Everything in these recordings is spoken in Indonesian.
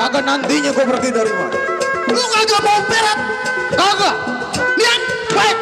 Kagak nantinya gue pergi dari mana. Lu kagak mau perat. Kagak. Lihat, baik.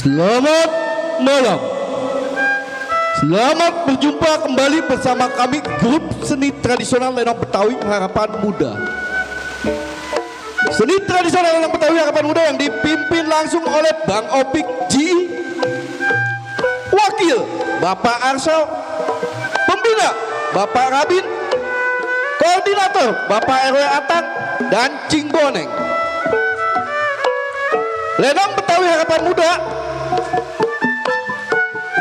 Selamat malam. Selamat berjumpa kembali bersama kami grup seni tradisional Lenong Betawi Harapan Muda. Seni tradisional Lenong Betawi Harapan Muda yang dipimpin langsung oleh Bang Opik Ji, Wakil Bapak Arso, Pembina Bapak Rabin, Koordinator Bapak RW Atang dan Cing Boneng. Lenong Betawi Harapan Muda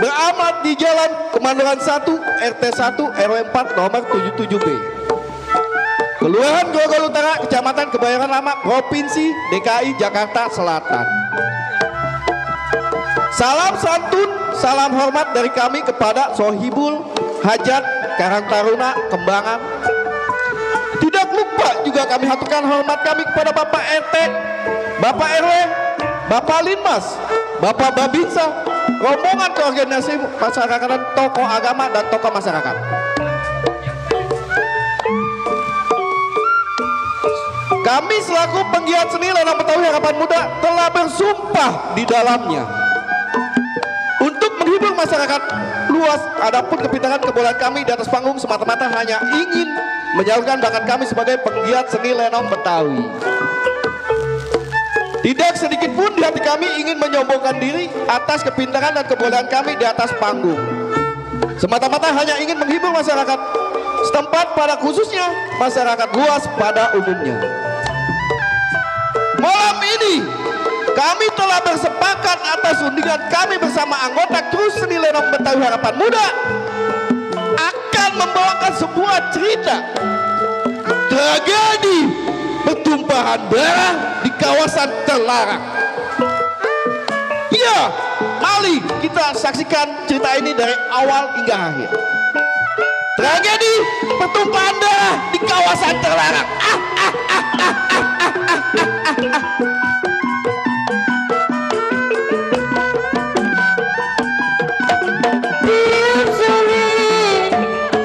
beramat di Jalan Kemandoran 1 RT 1 RW 4 nomor 77B, Kelurahan Grogol Utara, Kecamatan Kebayoran Lama, Provinsi DKI Jakarta Selatan. Salam santun, salam hormat dari kami kepada Sohibul Hajat Karang Taruna Kembangan. Tidak lupa juga kami haturkan hormat kami kepada Bapak RT, Bapak RW, Bapak Linmas, Bapak Babinsa, rombongan koordinasi masyarakat, tokoh agama dan tokoh masyarakat. Kami selaku penggiat seni Lenong Betawi Harapan Muda telah bersumpah di dalamnya untuk menghibur masyarakat luas. Adapun kepintaran kebolehan kami di atas panggung semata-mata hanya ingin menyalurkan bakat kami sebagai penggiat seni Lenong Betawi. Tidak sedikit pun di hati kami ingin menyombongkan diri atas kepintaran dan kebolehan kami di atas panggung. Semata-mata hanya ingin menghibur masyarakat setempat, pada khususnya masyarakat luas pada umumnya. Malam ini kami telah bersepakat atas undangan kami bersama anggota kru seni Lenong Betawi Harapan Muda akan membawakan sebuah cerita tragedi pertumpahan darah di kawasan terlarang. Ya, mari kita saksikan cerita ini dari awal hingga akhir. Tragedi pertumpahan darah di kawasan terlarang. Tiup suling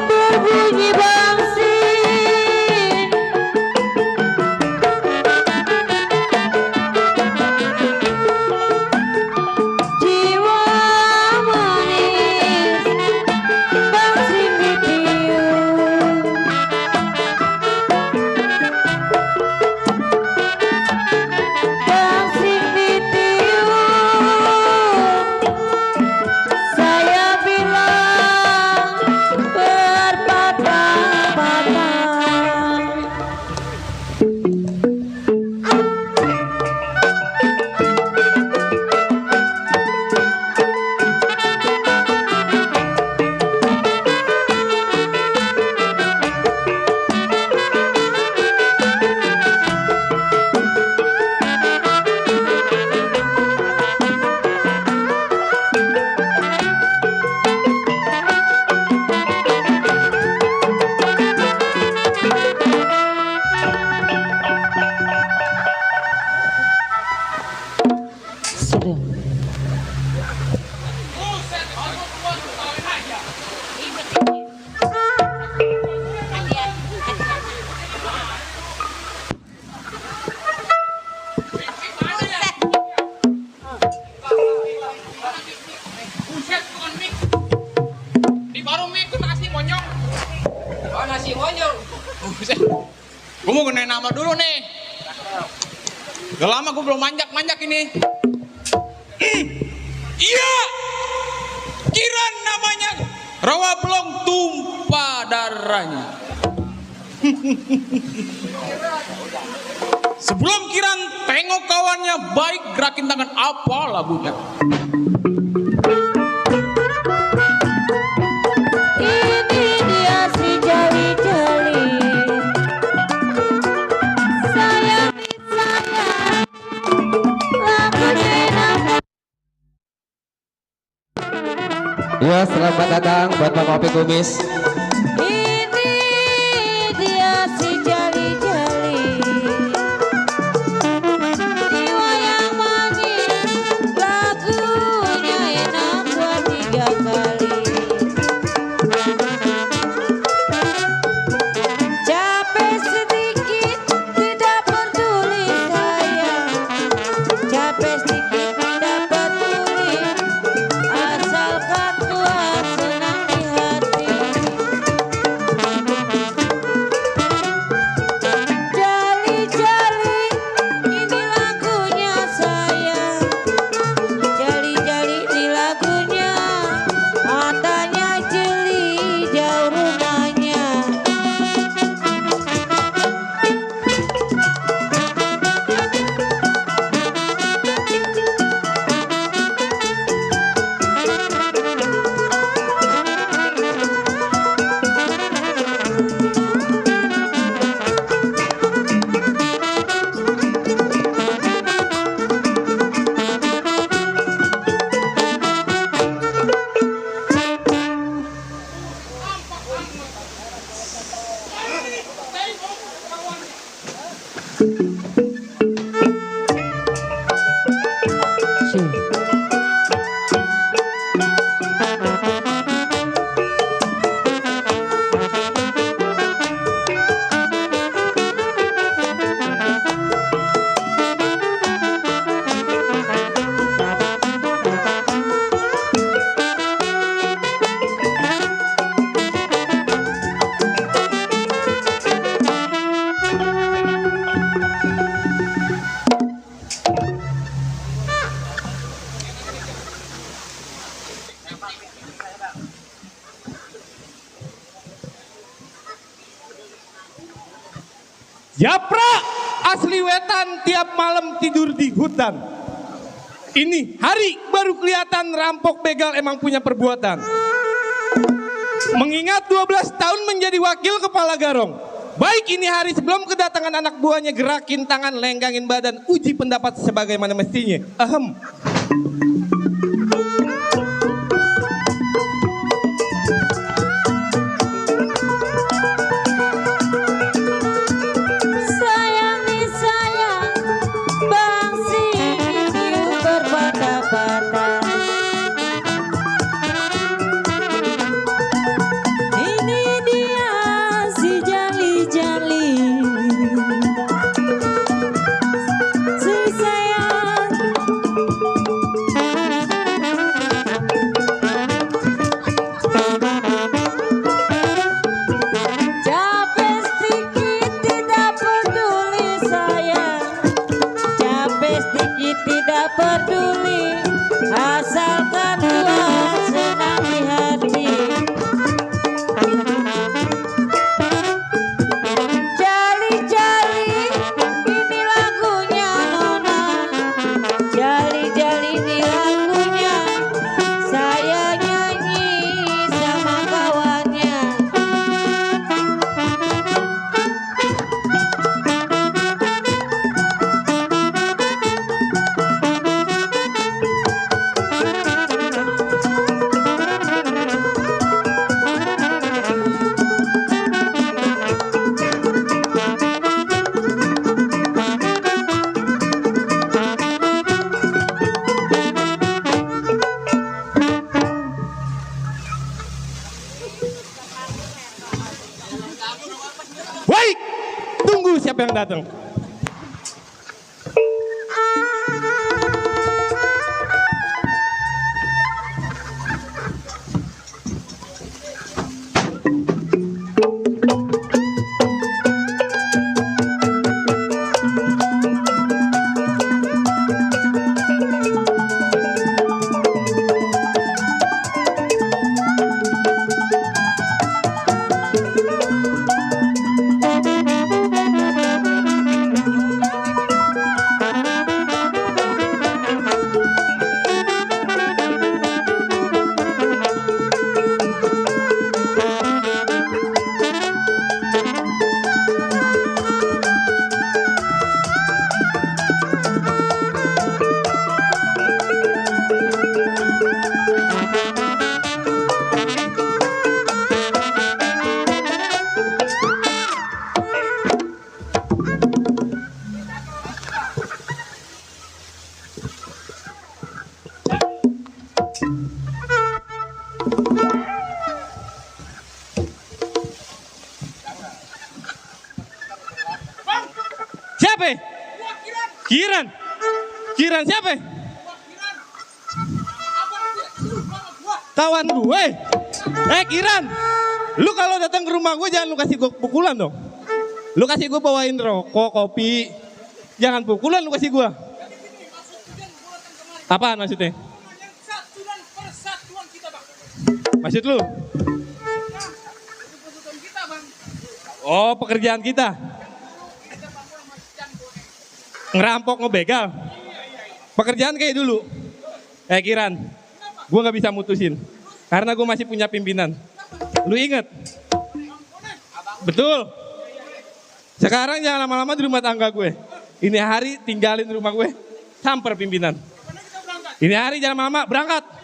berbunyi bangsin, jiwa manis bangsin ditiup, bangsin ditiup. Saya bilang berpatah-patah. Sudah. Buset, bukan mik. Di warung mik itu nasi monyong. Oh, nasi monyong. Buset. Gue mau gunain nama dulu nih. Udah lama gue belum manjak-manjak ini. Iya. Kiran namanya. Rawa belum tumpah darahnya. Sebelum Kiran tengok kawannya baik, gerakin tangan apa lagunya. Ini dia si jali-jali, sayang lakukan enak. Ya, selamat datang buat Bang Opik Kumis. Ini dia si jali-jali, jiwa yang manis, lagunya enak 2-3 kali. Capek sedikit tidak peduli saya, capek sedikit tidak peduli Japra asli wetan tiap malam tidur di hutan. Ini hari baru kelihatan rampok begal emang punya perbuatan. Mengingat 12 tahun menjadi wakil kepala garong. Baik ini hari sebelum kedatangan anak buahnya, gerakin tangan, lenggangin badan, uji pendapat sebagaimana mestinya. Ahem. Sayang nih sayang, bangsi hiu berbata-bata. Ini dia si jali-jali, si sayang. Capek sedikit tidak peduli sayang, capek sedikit tidak peduli, asalkan Tuhan senang di hati. Jali-jali ini lagunya Nona, jali-jali ini lagunya, saya nyanyi sama kawannya. Baik, tunggu siapa yang datang. Siapa? Kiran. Kiran siapa? Kawan gue. Kiran. Lu kalau datang ke rumah gue jangan lu kasih gue pukulan dong. Lu kasih gue bawain rokok, kopi. Jangan pukulan lu kasih gue. Apaan maksudnya? Satu dan persatuan kita, Bang. Maksud lu? Persatuan kita, Bang. Oh, pekerjaan kita. Ngerampok, ngebegal. Pekerjaan kayak dulu. Kiran, gue gak bisa mutusin. Karena gue masih punya pimpinan. Lu inget? Betul. Sekarang jangan lama-lama di rumah tangga gue. Ini hari tinggalin rumah gue. Samper pimpinan. Ini hari jangan lama-lama, berangkat.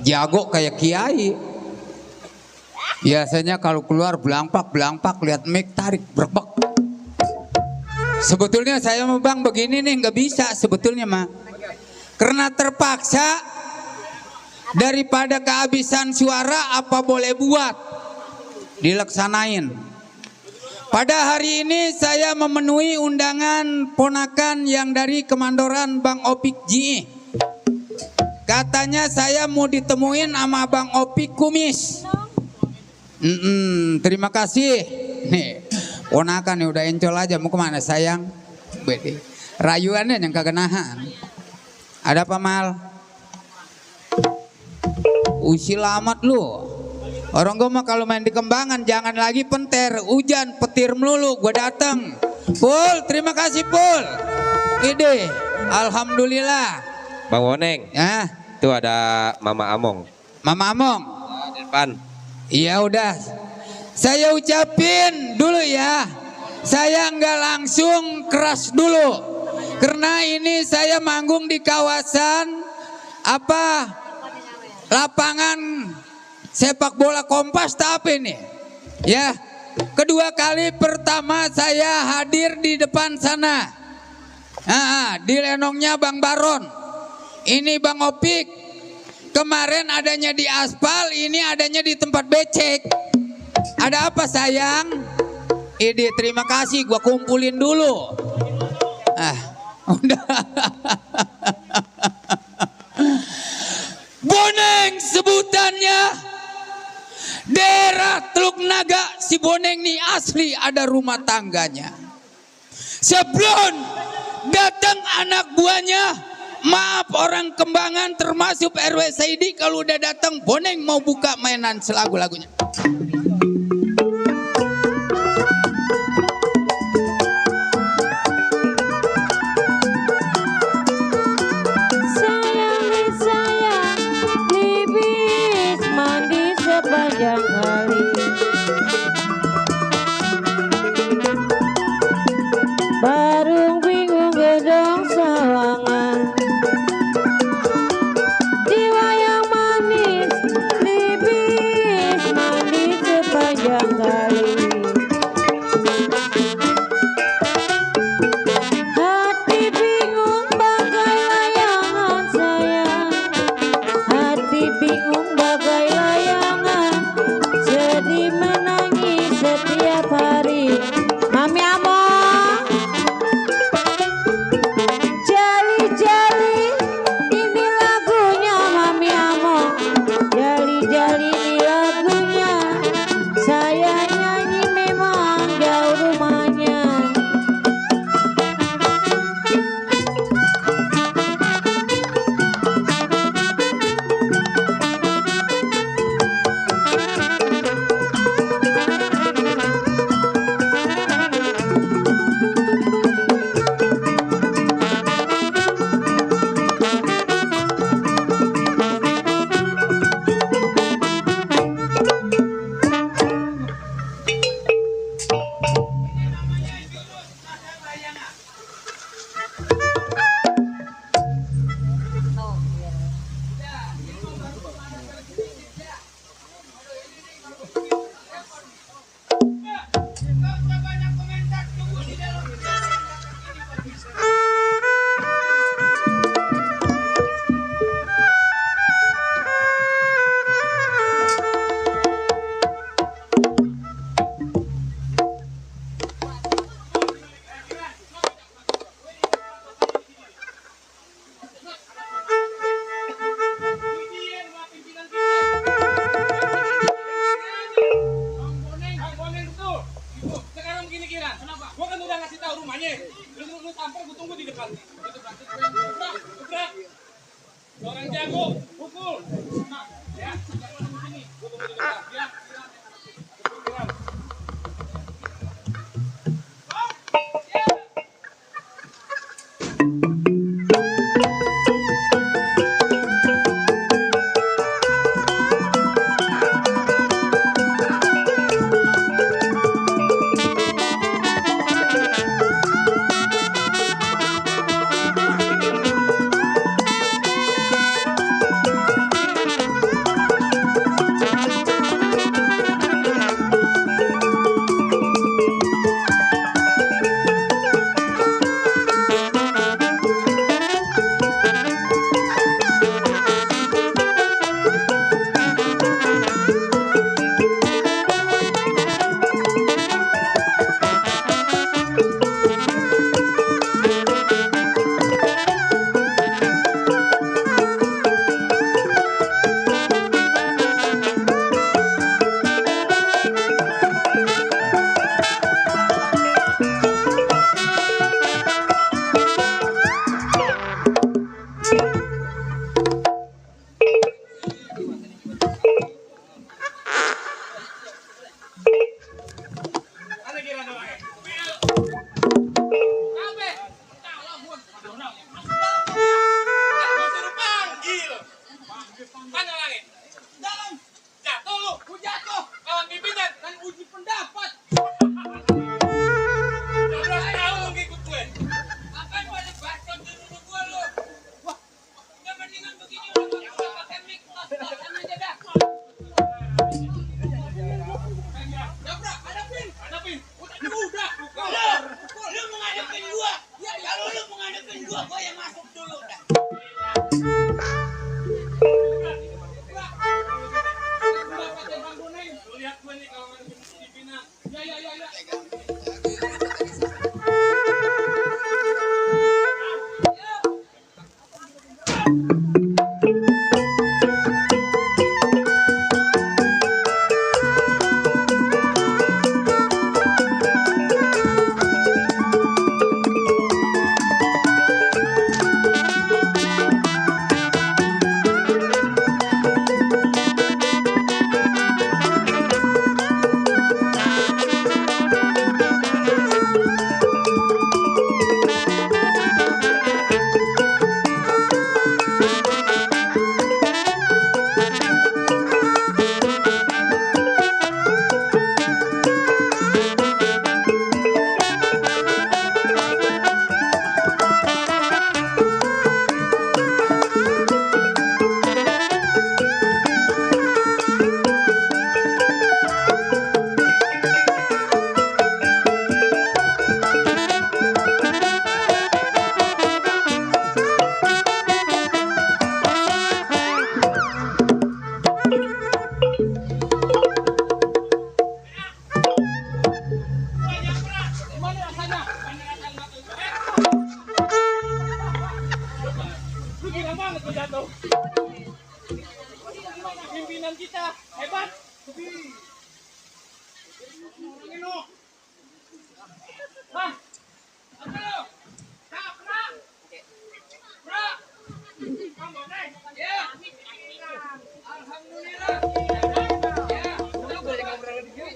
jago kayak kiai. Biasanya kalau keluar belangpak lihat mic tarik berbek. Sebetulnya saya mau bang begini nih nggak bisa sebetulnya mah. Karena terpaksa daripada kehabisan suara apa boleh buat dilaksanain. Pada hari ini saya memenuhi undangan ponakan yang dari Kemandoran Bang Opik Ji. Katanya saya mau ditemuin sama Bang Opik Kumis. Terima kasih. Nih, ponakan nih udah encol aja mau kemana sayang? Bede. Rayuannya yang kagak nahan. Ada apa Mal? Usil amat lu. Orang gue mah kalau main di Kembangan jangan lagi penter, hujan, petir melulu. Gue datang. Pul, terima kasih Pul. Ide, alhamdulillah. Bang Woneng, Ya, itu ada Mama Among. Mama Among. Di depan. Iya udah. Saya ucapin dulu ya. Saya nggak langsung keras dulu. Karena ini saya manggung di kawasan lapangan sepak bola Kompas tapi nih. Ya. Kedua kali pertama saya hadir di depan sana. Di lenongnya Bang Baron. Ini Bang Opik. Kemarin adanya di aspal, ini adanya di tempat becek. Ada apa sayang? Ide terima kasih, gua kumpulin dulu. Udah. Boneng sebutannya. Daerah Teluk Naga, si Boneng nih asli ada rumah tangganya. Sebelum datang anak buahnya, maaf orang Kembangan termasuk RW Saidi kalau udah datang Boneng mau buka mainan selagu-lagunya. Sayang, libis mandi sepanjang kali. Barung bingung gedong sawangan. Jiwa yang manis, libis mandi sepanjang kali. Hati bingung bagai layangan sayang. Hati bingung bagai layangan. Sedih menangis setiap hari. Mami Among, jali-jali ini lagunya Mami Among. Jali-jali ini lagunya. Saya nyanyi memang jauh rumahnya. Mana langit? Dalam. Jatuh lu. Lu jatuh. Kawan pimpinan dan uji pendapat. 12 tahun lu ngikut gue. Apa yang pada bacot di duduk gue lu? Wah, udah mendingan begini udah pakai mic. Tos-tosan aja dah. Dabrak, hadapin. Hadapin. Udah. Lu mau ngadepin gua. Ya, kalau lu mau ngadepin gua yang masuk dulu dah. Lihat gue nih kalau dipinang. Ya. Lu gila banget lu jatuh. Pimpinan kita hebat. Ngurangin lu. Hah? Apa lu? Pra. Bang Boneng. Ya. Alhamdulillah. Ya. Lu boleh ngobrol di sini.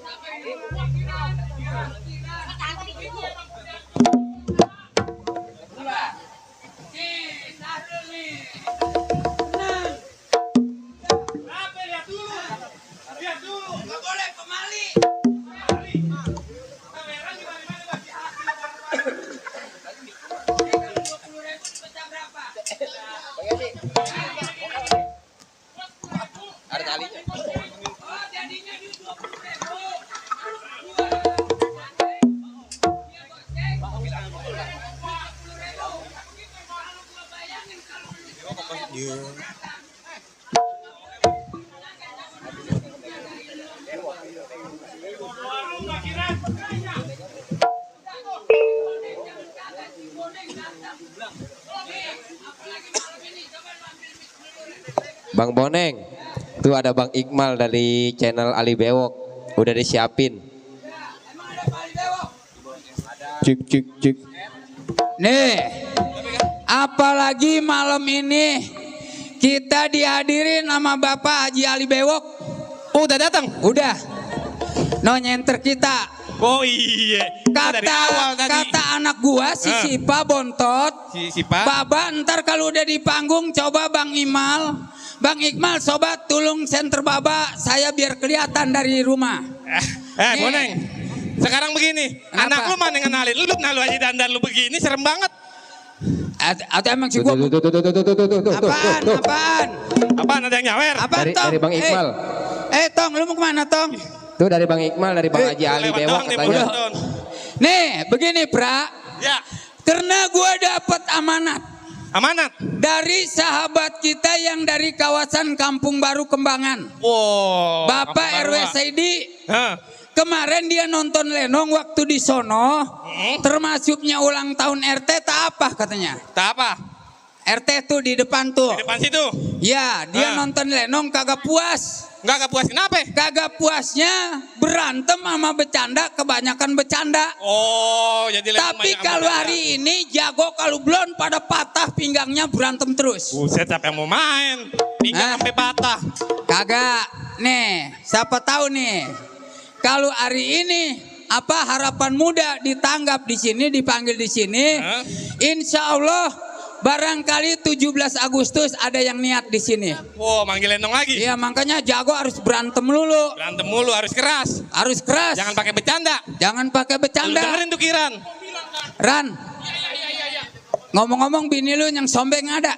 Ada talinya. Oh, jadinya di 20.000. Bang Boneng, tuh ada Bang Iqmal dari channel Ali Bewok, udah disiapin. Cik. Nih, apalagi malam ini kita dihadirin sama Bapak Haji Ali Bewok. Udah datang? Udah. No nyenter kita. Oh iya. Dari awal tadi. Kata anak gua si Sipa bontot. Si Sipa. Baba ntar kalau udah di panggung coba Bang Iqmal sobat tolong senter Baba saya biar kelihatan dari rumah. Boneng. Sekarang begini, Kenapa? anak lu mana ngenalin lu aja dandan lu begini serem banget. Atau emang si gua apaan Apaan ada yang nyawer? Apaan Tong? Dari Bang Iqmal. Tong lu mau kemana Tong? Tuh dari Bang Iqmal, dari Bang Haji Ali Lewat Bewok doang nih, katanya. Bang. Nih begini Pra. Ya, Karena gua dapat amanat amanat. dari sahabat kita yang dari kawasan Kampung Baru Kembangan. Wow. Bapak RW Saidi. Hah. Kemarin dia nonton Lenong waktu di sono, termasuknya ulang tahun RT tak apa katanya. Tak apa. RT tuh di depan tuh. Di depan situ. Ya, dia nonton Lenong kagak puas. Enggak puas kenapa? Kagak puasnya berantem sama bercanda, kebanyakan bercanda. Oh, jadi Tapi kalau hari ini jago kalau belum pada patah pinggangnya berantem terus. Buset, siapa yang mau main? Pinggang sampai patah. Kagak. Nih, siapa tahu nih. Kalau hari ini harapan muda ditanggap di sini, dipanggil di sini. Insya Allah barangkali 17 Agustus ada yang niat di sini. Wow, manggil Endong lagi. Iya, makanya jago harus berantem dulu. Berantem mulu, harus keras. Harus keras. Jangan pakai bercanda. Jangan pakai Lu bercanda. dengerin tuh Kiran. Ran. Ngomong-ngomong bini lu yang sombeng ada.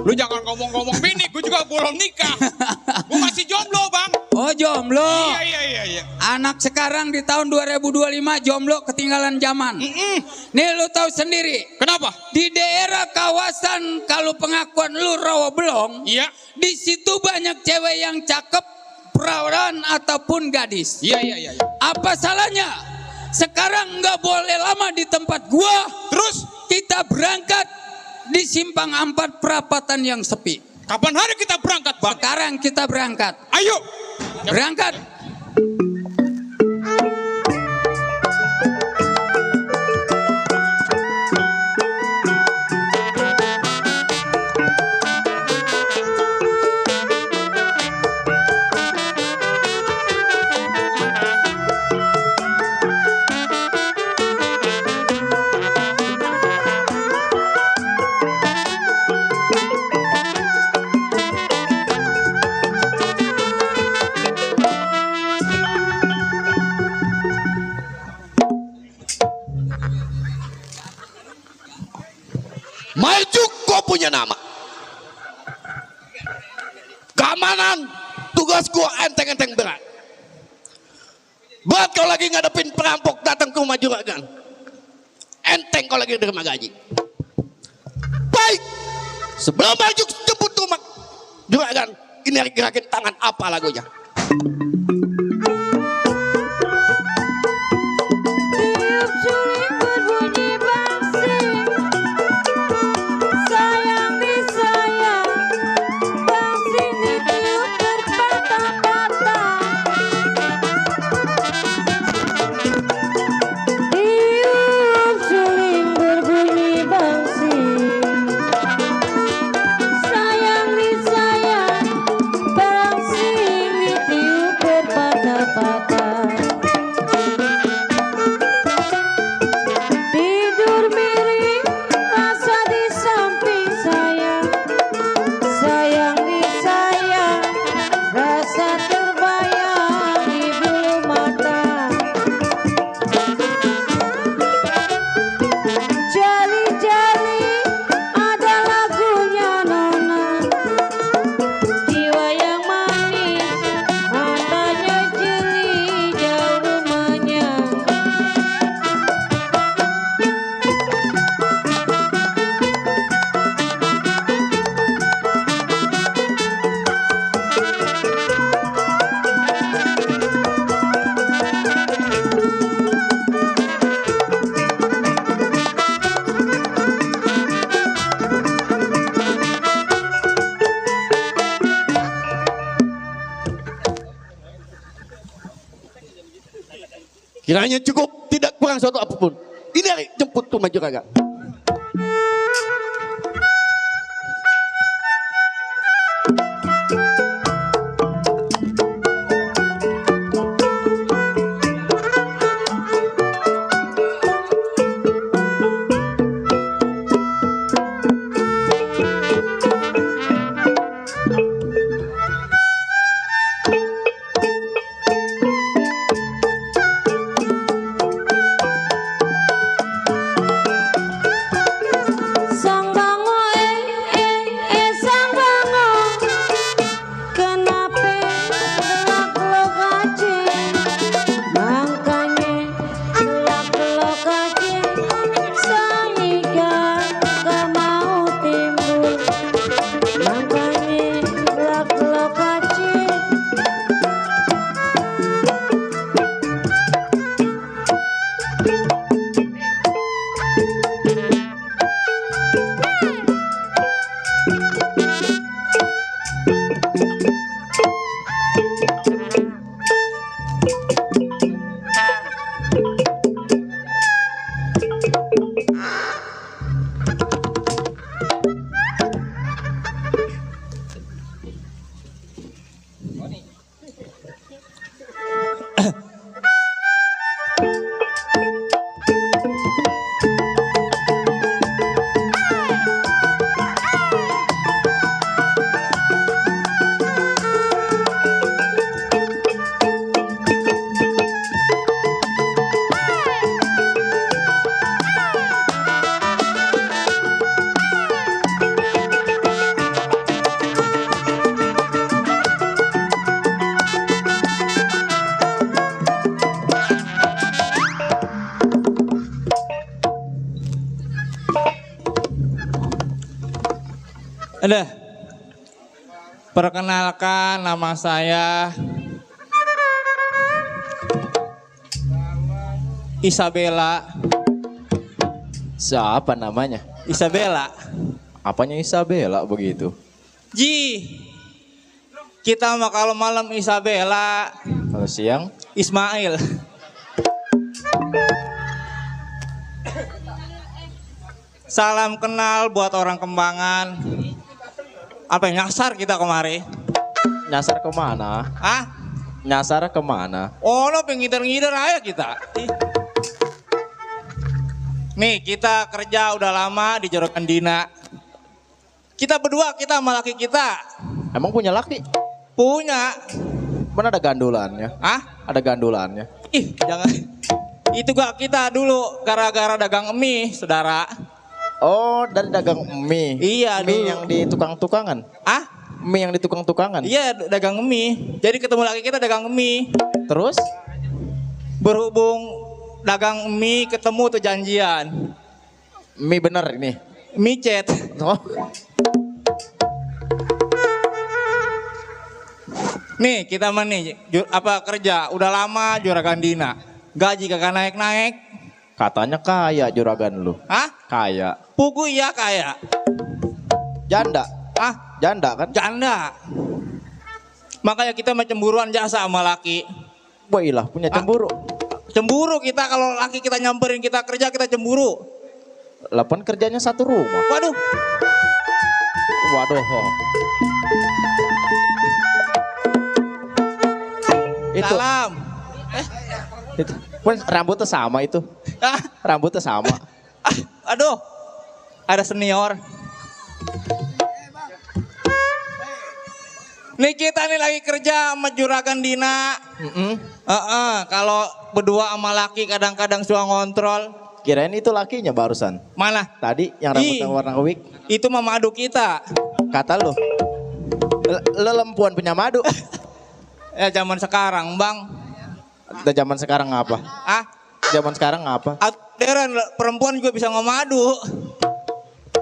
Lu jangan ngomong-ngomong bini, gue juga belum nikah. Gue masih jomblo, Bang. Oh, jomblo. Iya. Anak sekarang di tahun 2025 jomblo ketinggalan zaman. Nih lu tahu sendiri. Kenapa? Di daerah kawasan kalau pengakuan lu Rawabelong, Iya. di situ banyak cewek yang cakep, perawan ataupun gadis. Iya. Apa salahnya? Sekarang nggak boleh lama di tempat gua. Terus, Kita berangkat di Simpang 4 perapatan yang sepi. kapan hari kita berangkat, Bang? Sekarang kita berangkat. Ayo. Berangkat. Maju kau punya nama. Keamanan tugas gua enteng-enteng berat. Buat kau lagi ngadepin perampok datang ke rumah juragan. Enteng kau lagi terima gaji. Baik. Sebelum maju jemput rumah juragan, ini gerakin tangan apa lagunya? Tiup suling berbunyi bangsing, sayang disayang, bangsing ditiup berpatah-patah. Tiup suling berbunyi bangsing, sayang disayang, bangsing ditiup berpatah-patah. Tidur miring, rasa di samping sayang, sayang disayang, rasa terbayang di bulu mata. Jali-jali ada lagunya Nona, jiwa yang manis, matanya jeli, jauh rumahnya. Kiranya cukup, tidak kurang suatu apapun. Ini hari jemput rumah juragan. Sang bango sang bango, kenapa gelak-gelok aja, makanya gelak-gelok aja, sang ikan gak mau timbul, makanya gelak-gelok aja. Ada. Perkenalkan, nama saya Isabella. Siapa namanya? Isabella. Apanya Isabella begitu? Ji. Kita mah kalau malam Isabella, Kalau siang? Ismail. Salam kenal buat orang Kembangan. Apa yang nyasar kita kemari? Nyasar kemana? Hah? Nyasar kemana? Oh, lo pengider-ngider aja kita. Nih, kita kerja udah lama di Jorokan Dina. Kita berdua, kita sama laki kita. Emang punya laki? Punya. Mana ada gandulannya? Hah? Ada gandulannya. Ih, jangan. Itu gak kita dulu gara-gara dagang mie, saudara. Oh, dari dagang mie. Iya, mie dulu. yang di tukang-tukangan. Ah? Mie yang di tukang-tukangan. Iya, dagang mie. Jadi ketemu lagi kita dagang mie. Terus? Berhubung dagang mie ketemu tuh janjian. Mie bener ini. Micet. Oh, Nih, kita mah nih kerja udah lama Juragan Dina. Gaji kagak naik-naik. katanya kaya juragan lu. Hah? Kaya. Pugu iya kaya. Janda. Ah, Janda kan? janda. Makanya kita mah cemburuan jasa sama laki. Wailah punya cemburu. Cemburu kita kalau laki kita nyamperin kita kerja kita cemburu. Lapan kerjanya satu rumah. Waduh. Waduh. Itu. Salam. Itu. Wes, rambutnya sama itu. Ah, Rambutnya sama. aduh. Ada senior. Nih kita nih lagi kerja sama Juragan Dina. Kalau berdua sama laki kadang-kadang suka ngontrol. Kirain itu lakinya barusan. Mana? Tadi yang rambutnya Ih. warna wig. Itu mah madu kita. Kata lu. Lelempuan punya madu. Ya zaman sekarang bang. Udah zaman sekarang apa? Ah, Zaman sekarang apa? Aderen perempuan juga bisa ngomadu.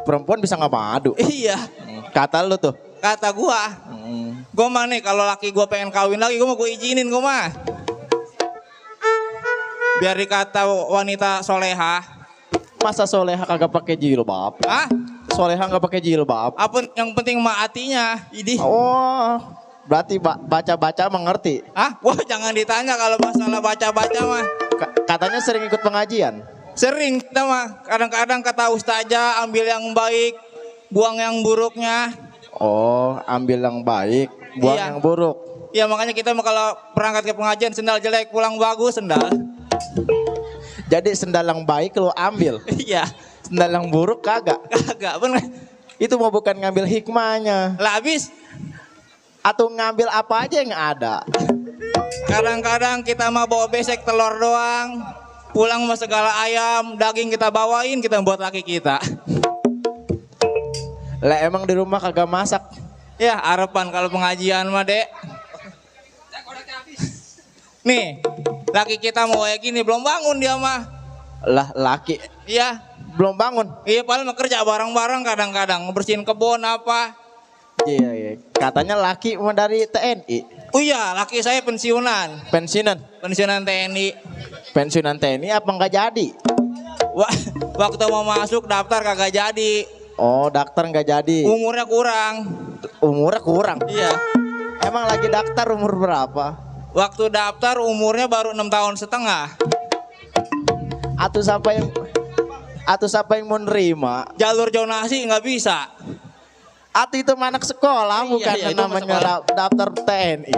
Perempuan bisa nggak madu? Iya. Kata lu tuh. Kata gua. Gua mah nih kalau laki gua pengen kawin lagi gua mau gua izinin gua mah. Biar dikata wanita soleha. Masa soleha kagak pakai jilbab? Ah, Soleha nggak pakai jilbab? apa yang penting mah hatinya. Idih. Oh, berarti baca-baca mengerti. Ah, wah jangan ditanya kalau masalah baca-baca mah. Katanya sering ikut pengajian. Sering kita mah kadang-kadang kata ustazah ambil yang baik, buang yang buruknya. Oh, ambil yang baik, buang Iya. yang buruk. Ya makanya kita mah kalau berangkat ke pengajian sendal jelek pulang bagus sendal. Jadi sendal yang baik lo ambil, Iya, sendal yang buruk kagak. kagak bener. Itu mau bukan ngambil hikmahnya, Lah habis atau ngambil apa aja yang ada. kadang-kadang kita mah bawa besek telur doang. Pulang sama segala ayam, daging kita bawain kita buat laki kita. Lah emang di rumah kagak masak. Ya harapan kalau pengajian mah dek. Nih, laki kita mau kayak gini belum bangun dia mah. Lah laki Iya, belum bangun. iya paling mah kerja bareng-bareng kadang-kadang ngebersihin kebun apa. Iya, iya. Katanya laki mau dari TNI. Oh iya, laki saya pensiunan. Pensiunan TNI. Pensiunan TNI apa nggak jadi? Waktu mau masuk daftar kagak jadi. Oh, daftar nggak jadi. Umurnya kurang. Umurnya kurang. Iya. Emang lagi daftar umur berapa? Waktu daftar umurnya baru 6 tahun setengah. Atau siapa yang mau nerima? Jalur zonasi nggak bisa. Atau itu anak sekolah Iya, bukan iya, itu namanya sekolah. daftar TNI.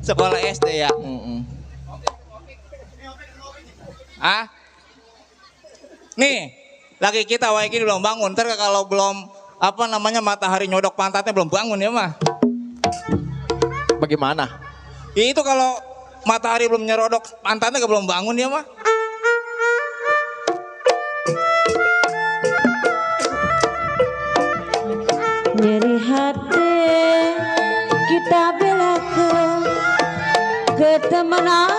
Sekolah SD ya. Ah? Nih, laki kita kayak gini belum bangun. Ntar kalau belum matahari nyodok pantatnya belum bangun ya mah. Bagaimana? Ya, itu kalau matahari belum nyerodok pantatnya belum bangun ya mah. Nyeri hati kita belakan ketemenan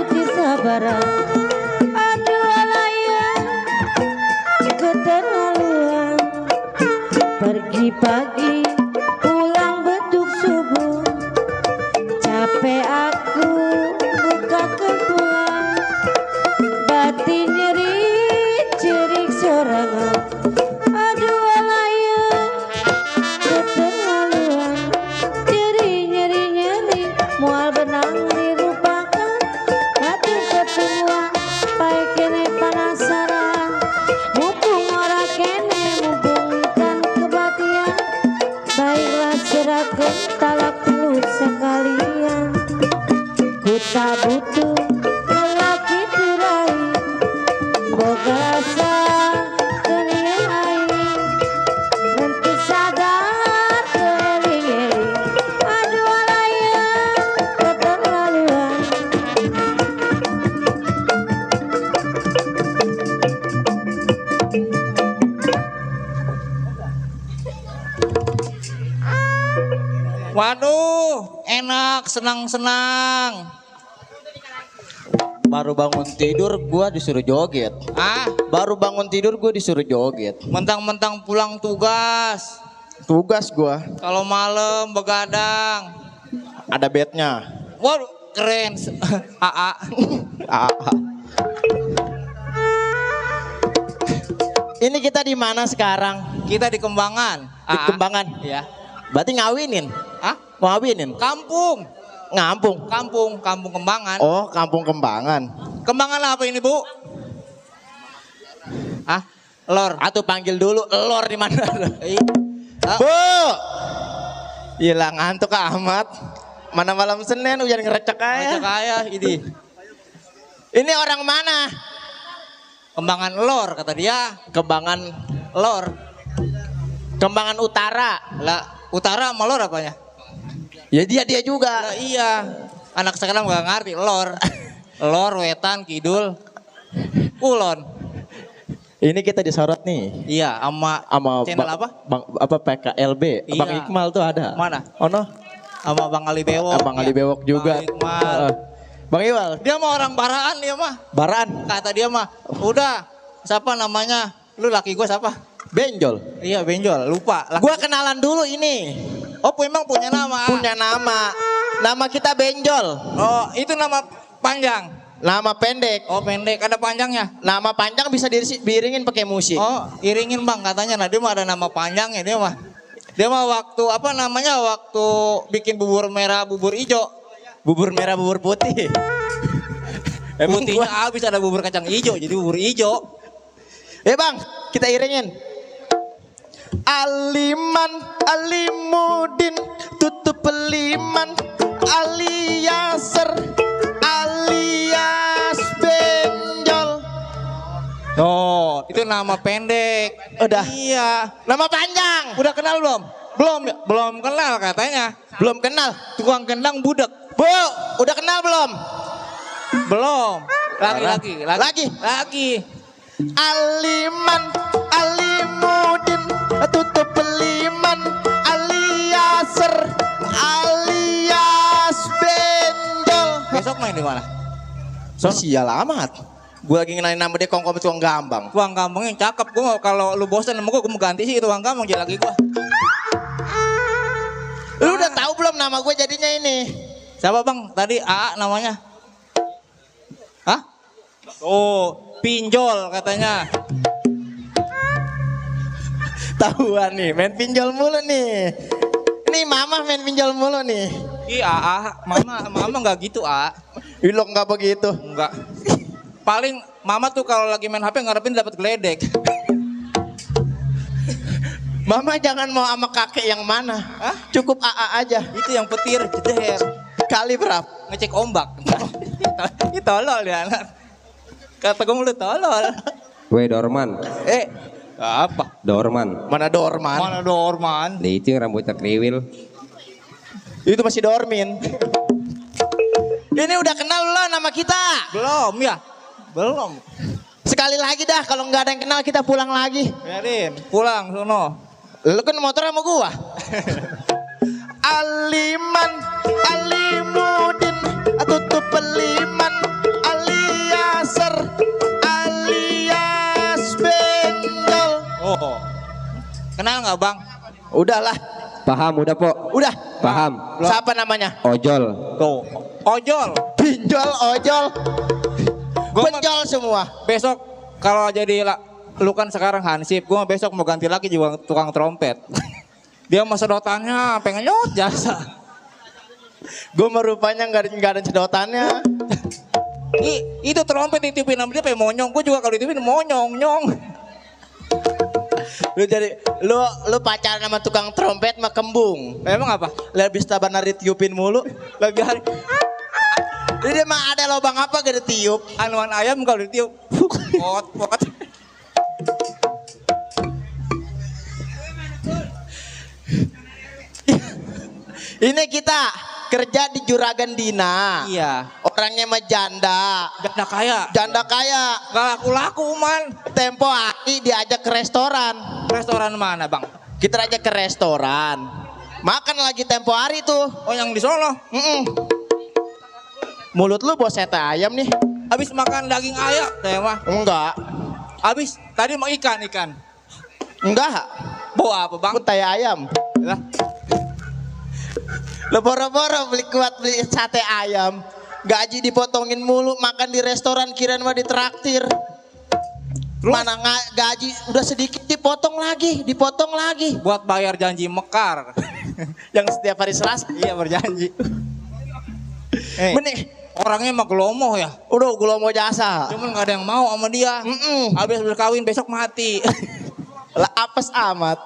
di sabaran. Aduh alaya keterlaluan pergi pagi pulang beduk subuh, capek aku bukakan pulang, batin nyeri cerik sorangan. Aduh alayang keterlaluan, nyeri mual benang dirupakan, hati ketemuan baik kene penasaran, mumpung ora kene mumpungkan kebatian, baiklah serahkan talak dulu sekalian. Ku tak butuh lelaki tirai, boga rasa dunia ini, nanti sadar keeling-eling. Aduh alayang keterlaluan. Waduh, enak, senang-senang. Baru bangun tidur gua disuruh joget. Ah, Baru bangun tidur gua disuruh joget. mentang-mentang pulang tugas. Tugas gua Kalau malam begadang. ada bednya. Waduh, keren. AA. Ini kita di mana sekarang? Kita di Kembangan. Di Kembangan. Iya. Berarti ngawinin. Ah, Ngawinin. kampung. Ngampung. Kampung Kembangan. Oh, kampung Kembangan. Kembangan apa ini, Bu? Ah, lor. Atau panggil dulu lor di mana? Ah, Bu. Hilang ngantuk amat. Mana malam Senin hujan ngerecek ngajak aja. kaya ini. Ini orang mana? Kembangan lor kata dia. Kembangan Lor. Kembangan Utara. Lah, utara sama lor apanya? Ya dia juga. Lah iya. Anak sekarang gak ngerti lor. Lor, wetan, kidul, kulon. Ini kita disorot nih. Iya, sama channel apa? Apa PKLB? Iya. Bang Iqmal tuh ada. Mana? Oh no. Sama Bang Ali Bewok. Bang Ali Bewok juga. Bang Iqmal. Bang Iqmal. Dia mah orang baraan dia mah. Baran. Kata dia mah, udah, siapa namanya? Lu laki gue siapa? Benjol. Iya, benjol, lupa. Gua kenalan dulu ini. Oh, memang punya nama. Punya nama. Nama kita Benjol. Oh, itu nama panjang. Nama pendek. Oh, pendek, ada panjangnya. Nama panjang bisa diiringin pakai musik. Oh, iringin Bang katanya. Nah, dia mah ada nama panjangnya dia mah. Dia mah waktu apa namanya? Waktu bikin bubur merah, bubur hijau. Bubur merah, bubur putih. Emang Putihnya gua... habis ada bubur kacang hijau, jadi bubur hijau. Bang, kita iringin. Aliman, Alimudin, tutup peliman, aliaser, alias Benjol. Oh, itu nama pendek. Udah. Iya. Nama panjang. Udah kenal belum? Belum kenal katanya. Belum kenal. Tukang kendang budek. Bu, udah kenal belum? Belum. Lagi. Aliman, Alimudin, tutup peliman, aliaser, alias Benjol. Besok main di mana? Sosial amat. Gue lagi ngenalin nama dia kongkom tukang gambang. Tukang gampang yang cakep. Gue kalau lu bosan sama gue mau ganti sih tukang gampang jadi lagi gue. Lu udah tahu belum nama gue jadinya ini? Siapa Bang? Tadi AA namanya. Hah? Oh, pinjol katanya. Tahuan nih, main pinjol mulu nih. Nih mama main pinjol mulu nih. Iya, AA, mama enggak gitu, AA. Ilok nggak begitu. Enggak. Paling mama tuh kalau lagi main HP ngarepin dapat geledek. Mama jangan mau sama kakek yang mana. Hah? Cukup AA aja. Itu yang petir, jeder. Kali berapa? Ngecek ombak. Ini tolol ya anak. Kata gue lu tolol. Weh Dorman, Apa? Dorman. Mana Dorman? Mana Dorman? Nah, itu yang rambutnya kriwil. Itu masih Dormin. Ini udah kenal lo nama kita. Belum ya? Belum. Sekali lagi dah, kalau nggak ada yang kenal kita pulang lagi. Biarin, pulang sono. Lu kan motor sama gua. Aliman, Alimudin, tutup peliman, aliaser, alias Benjol. Oh. Kenal nggak Bang? Udahlah. Paham udah po? Udah. Paham. Siapa namanya? Ojol. Tuh, ojol. Pinjol, ojol. Benjol semua. Besok kalau jadi lu kan sekarang hansip, gue besok mau ganti lagi juga tukang trompet. Dia mah sedotannya pengen nyot jasa. Gue merupanya nggak ada sedotannya. Itu trompet ditipin sama dia pengen monyong. Gue juga kalau ditipin monyong nyong. Lu pacaran sama tukang trompet mah kembung. Emang apa? Lebih sabar ditiupin mulu. Lagi hari Jadi mah ada lobang apa gak ditiup? anuan ayam kalau ditiup. Pot. Ini kita kerja di Juragan Dina. Iya. Orangnya mah janda. Janda kaya. Janda kaya. Gak laku-laku man. Tempo hari diajak ke restoran. Restoran mana bang? Kita ajak ke restoran. Makan lagi tempo hari tuh. Oh yang di Solo. Mulut lu bau sate ayam nih. Habis makan daging ayam, teh mah. Enggak. Habis tadi mau ikan. Enggak. Bau apa bang? Kutai ayam. Lah. Lo boro-boro beli sate ayam. Gaji dipotongin mulu, makan di restoran kirain mah ditraktir. Mana gaji udah sedikit dipotong lagi. Buat bayar janji mekar. Yang setiap hari Selasa. Iya berjanji. Benih. Orangnya mah gelomoh ya. Udah gue mau jasa. Cuman gak ada yang mau sama dia. Habis berkawin besok mati. Lah apes amat.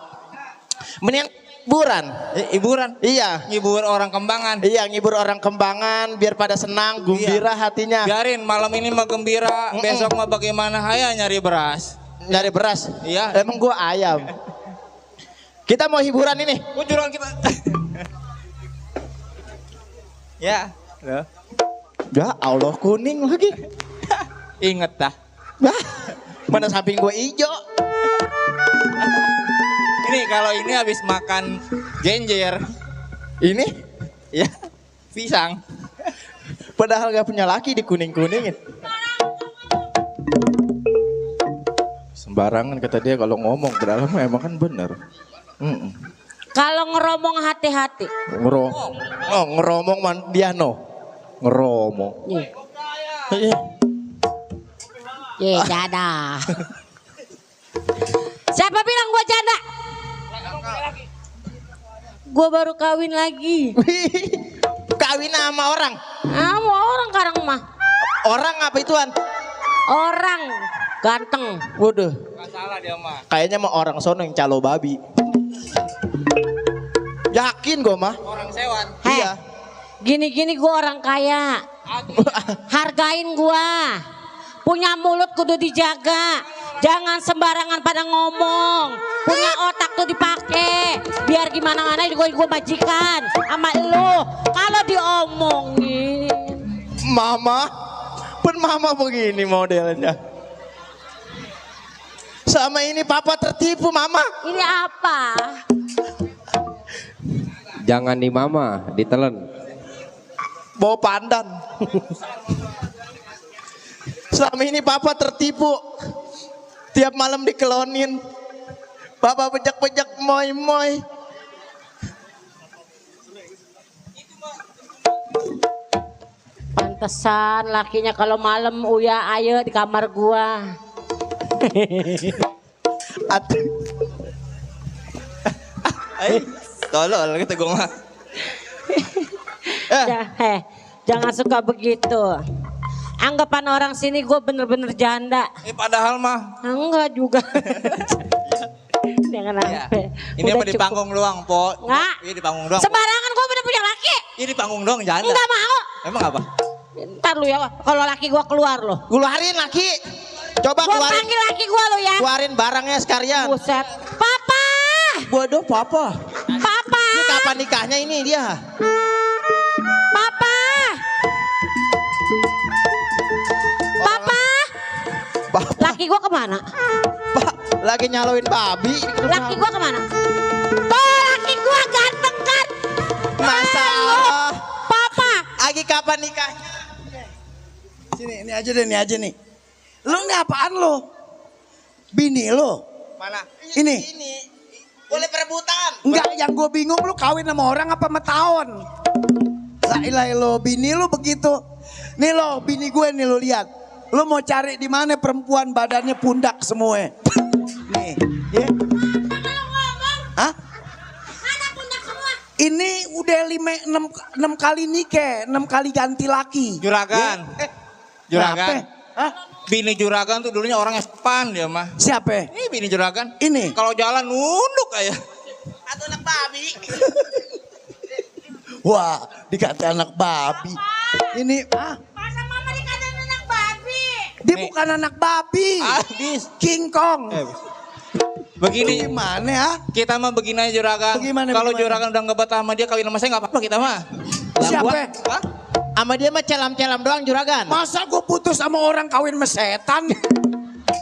Mendingan hiburan. Hiburan? Iya. Ngibur orang Kembangan. Iya ngibur orang Kembangan biar pada senang, gembira hatinya. Biarin malam ini mah gembira, besok mah bagaimana haya nyari beras. Nyari beras? Iya. Emang gua ayam. Kita mau hiburan ini. Kujuran kita. Ya. Ya Allah kuning lagi. Ingat dah. Mana samping gue hijau. Ini kalau ini habis makan genjer. Ini? Ya. Pisang. Padahal gak punya laki dikuning-kuningin. Sembarangan kata dia kalau ngomong, padahal emang kan bener. Kalau ngeromong hati-hati. Ngeromong man dia no. Ngeromong. Janda. Siapa bilang gua janda? Gua baru kawin lagi. Kawin sama orang? Sama orang sekarang mah. Orang apa ituan? Orang ganteng. Waduh. Gak salah dia mah. Kayaknya mah orang sono yang calo babi. Yakin gue mah. Orang sewan. Iya. Gini-gini gua orang kaya. Hargain gua. Punya mulut kudu dijaga. Jangan sembarangan pada ngomong. Punya otak tuh dipakai. Biar gimana-mana gue majikan sama lu. Kalau diomongin. Mama begini modelnya. Sama ini papa tertipu mama. Ini apa? Jangan di mama, ditelen. Bawa pandan. Selama ini papa tertipu. Tiap malam dikelonin. Papa bejak-bejak moy-moy. Pantesan lakinya kalau malam uya ayo di kamar gua. Tolol kita gue mah. Jangan suka begitu. Anggapan orang sini gue bener-bener janda. Padahal mah. Enggak juga. Jangan sampai. Ini apa di panggung doang, Po? Enggak. Ini di panggung doang. Sembarangan gue bener punya laki. Ini di panggung doang janda. Enggak mau. Emang apa? Ntar lu ya, kalau laki gue keluar lo. Keluarin laki. Coba Gue keluarin. panggil laki gue lo ya. Keluarin barangnya sekalian. Buset. Papa. Waduh papa. Papa. Ini kapan nikahnya ini dia? Papa. Papa. Laki gue kemana? Pak, lagi nyaloin babi. Laki gue kemana? Tuh laki gue ganteng kan? Masalah. Papa. Lagi kapan nikahnya? Sini, ini aja nih. Lu ini apaan lo? Bini lo? Mana? Ini. Boleh perebutan. Enggak, yang gue bingung lu kawin sama orang apa sama tahun? La ilaha illallah, bini lu begitu. Nih lo, bini gue nih lo lihat. Lu mau cari di mana perempuan badannya pundak semua. Nih, ya. Hah? Ini udah 6 kali nikah, 6 kali ganti laki. Juragan. Juragan. Hah? Bini juragan tuh dulunya orangnya span dia mah. Siapa? Ini bini juragan. Ini. Kalau jalan nunduk aja. Atau anak babi. Wah, dikata anak babi. Ini, Masa mama dikatain anak babi? dia Nih. bukan anak babi. Habis. King Kong. Begini. Gimana ya? Kita mah begini aja juragan. Bagaimana, Kalau bagaimana? juragan udah nggak betah sama dia kawin sama saya nggak apa-apa kita mah. Siapa? Hah? Sama dia mah celam-celam doang juragan. Masa gue putus sama orang kawin sama setan?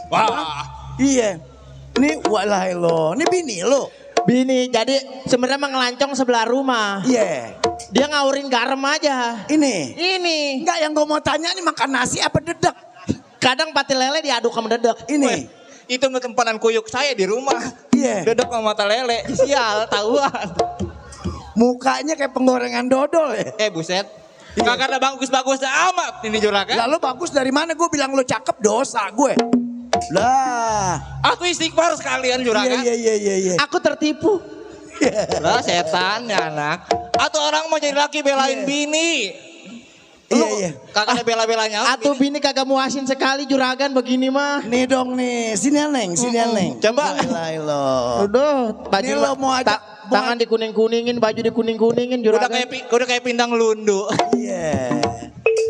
Wah. Iya. Ini walai lo. Ini bini lo. Bini, jadi sebenarnya mah ngelancong sebelah rumah. Iya. Dia ngawurin garam aja. Ini. Ini. Enggak, yang gue mau tanya nih makan nasi apa dedek? Kadang pati lele diaduk sama dedek. Ini. Itu tempanan kuyuk saya di rumah. Iya. Dedek sama mata lele. Sial, tahuan. Mukanya kayak penggorengan dodol ya. Buset. Kagak ada bagus-bagus amat ini juragan. Lalu bagus dari mana? Gue bilang lo cakep, dosa gue. Lah. Aku istighfar sekalian juragan. Iya. Aku tertipu. Lah setan ya anak. Atau orang mau jadi laki belain Iya. bini. Lu Iya. kagak ada bela-belanya. Atau bini kagak muasin sekali juragan begini mah. Nih dong nih, sini Neng, sini Neng. Coba. Walai lo. Udah, baju Ini lo mau ajak tangan dikuning-kuningin, baju dikuning-kuningin Udah juragan. kayak pindang lundu. Iya.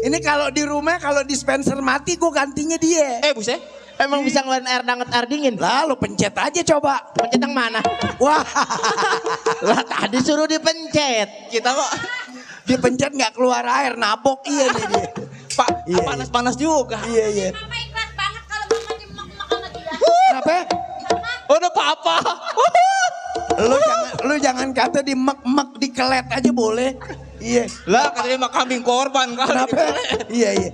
Ini kalau di rumah, kalau dispenser mati gue gantinya dia. Buset. Emang bisa ngeluarin air hangat air dingin? Lalu pencet aja coba. Pencet yang mana? Wah, Lah tadi suruh dipencet. Kita kok dipencet nggak keluar air, nabok iya nih dia. Iya, panas-panas juga. Iya. Mama ikhlas banget kalau mama dimak-mak sama dia. Kenapa? Udah papa. Lu jangan kata di mek-mek dikelet aja boleh. Iya. Lah katanya mah kambing korban kali. Kenapa? Iya.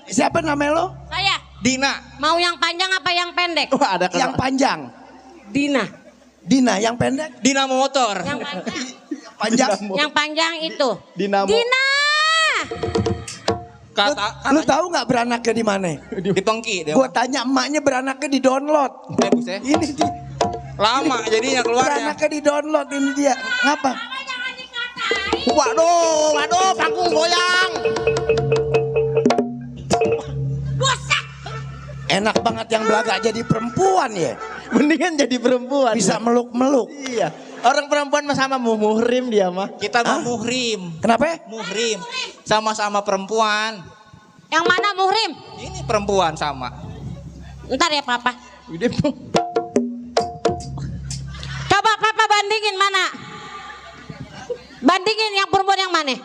Siapa namanya lo? Saya Dina. mau yang panjang apa yang pendek? Wah ada Yang panjang. Dina. Dina, yang pendek. Dina motor. Yang panjang. Panjang. Yang panjang itu. Dinamo. Dina. Lu tahu nggak beranaknya di mana? Di Pengki dia. Gue tanya emaknya beranaknya di download. Buset. Ini di Lama jadinya keluarnya. beranaknya di download ini dia. Ngapa? Mama jangan dikatain. Waduh, panggung goyang. Buset. Enak banget yang belaga jadi perempuan ya. Mendingan jadi perempuan. Bisa meluk-meluk. Iya. Orang perempuan mah sama muhrim dia mah. Kita mah muhrim. Kenapa? Muhrim. Sama-sama perempuan. Yang mana muhrim? Ini perempuan sama. Ntar ya papa. Coba papa bandingin mana? Bandingin yang perempuan yang mana?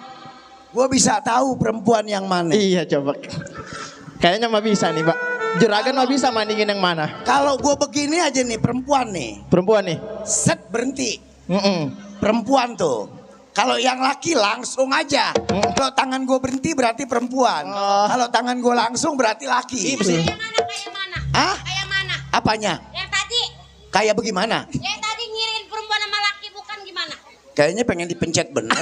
Gue bisa tahu perempuan yang mana. Iya coba. Kayaknya mah bisa nih pak. Juragan mah bisa mandingin yang mana? Kalau gue begini aja nih perempuan nih. Perempuan nih. Set berhenti. Mm-mm. Perempuan tuh. Kalau yang laki langsung aja. Kalau tangan gue berhenti berarti perempuan. Kalau tangan gue langsung berarti laki. Kayak mana? Hah? Kayak mana? Apanya? Yang tadi. Kayak bagaimana? Yang tadi ngirin perempuan sama laki bukan gimana? Kayaknya pengen dipencet bener.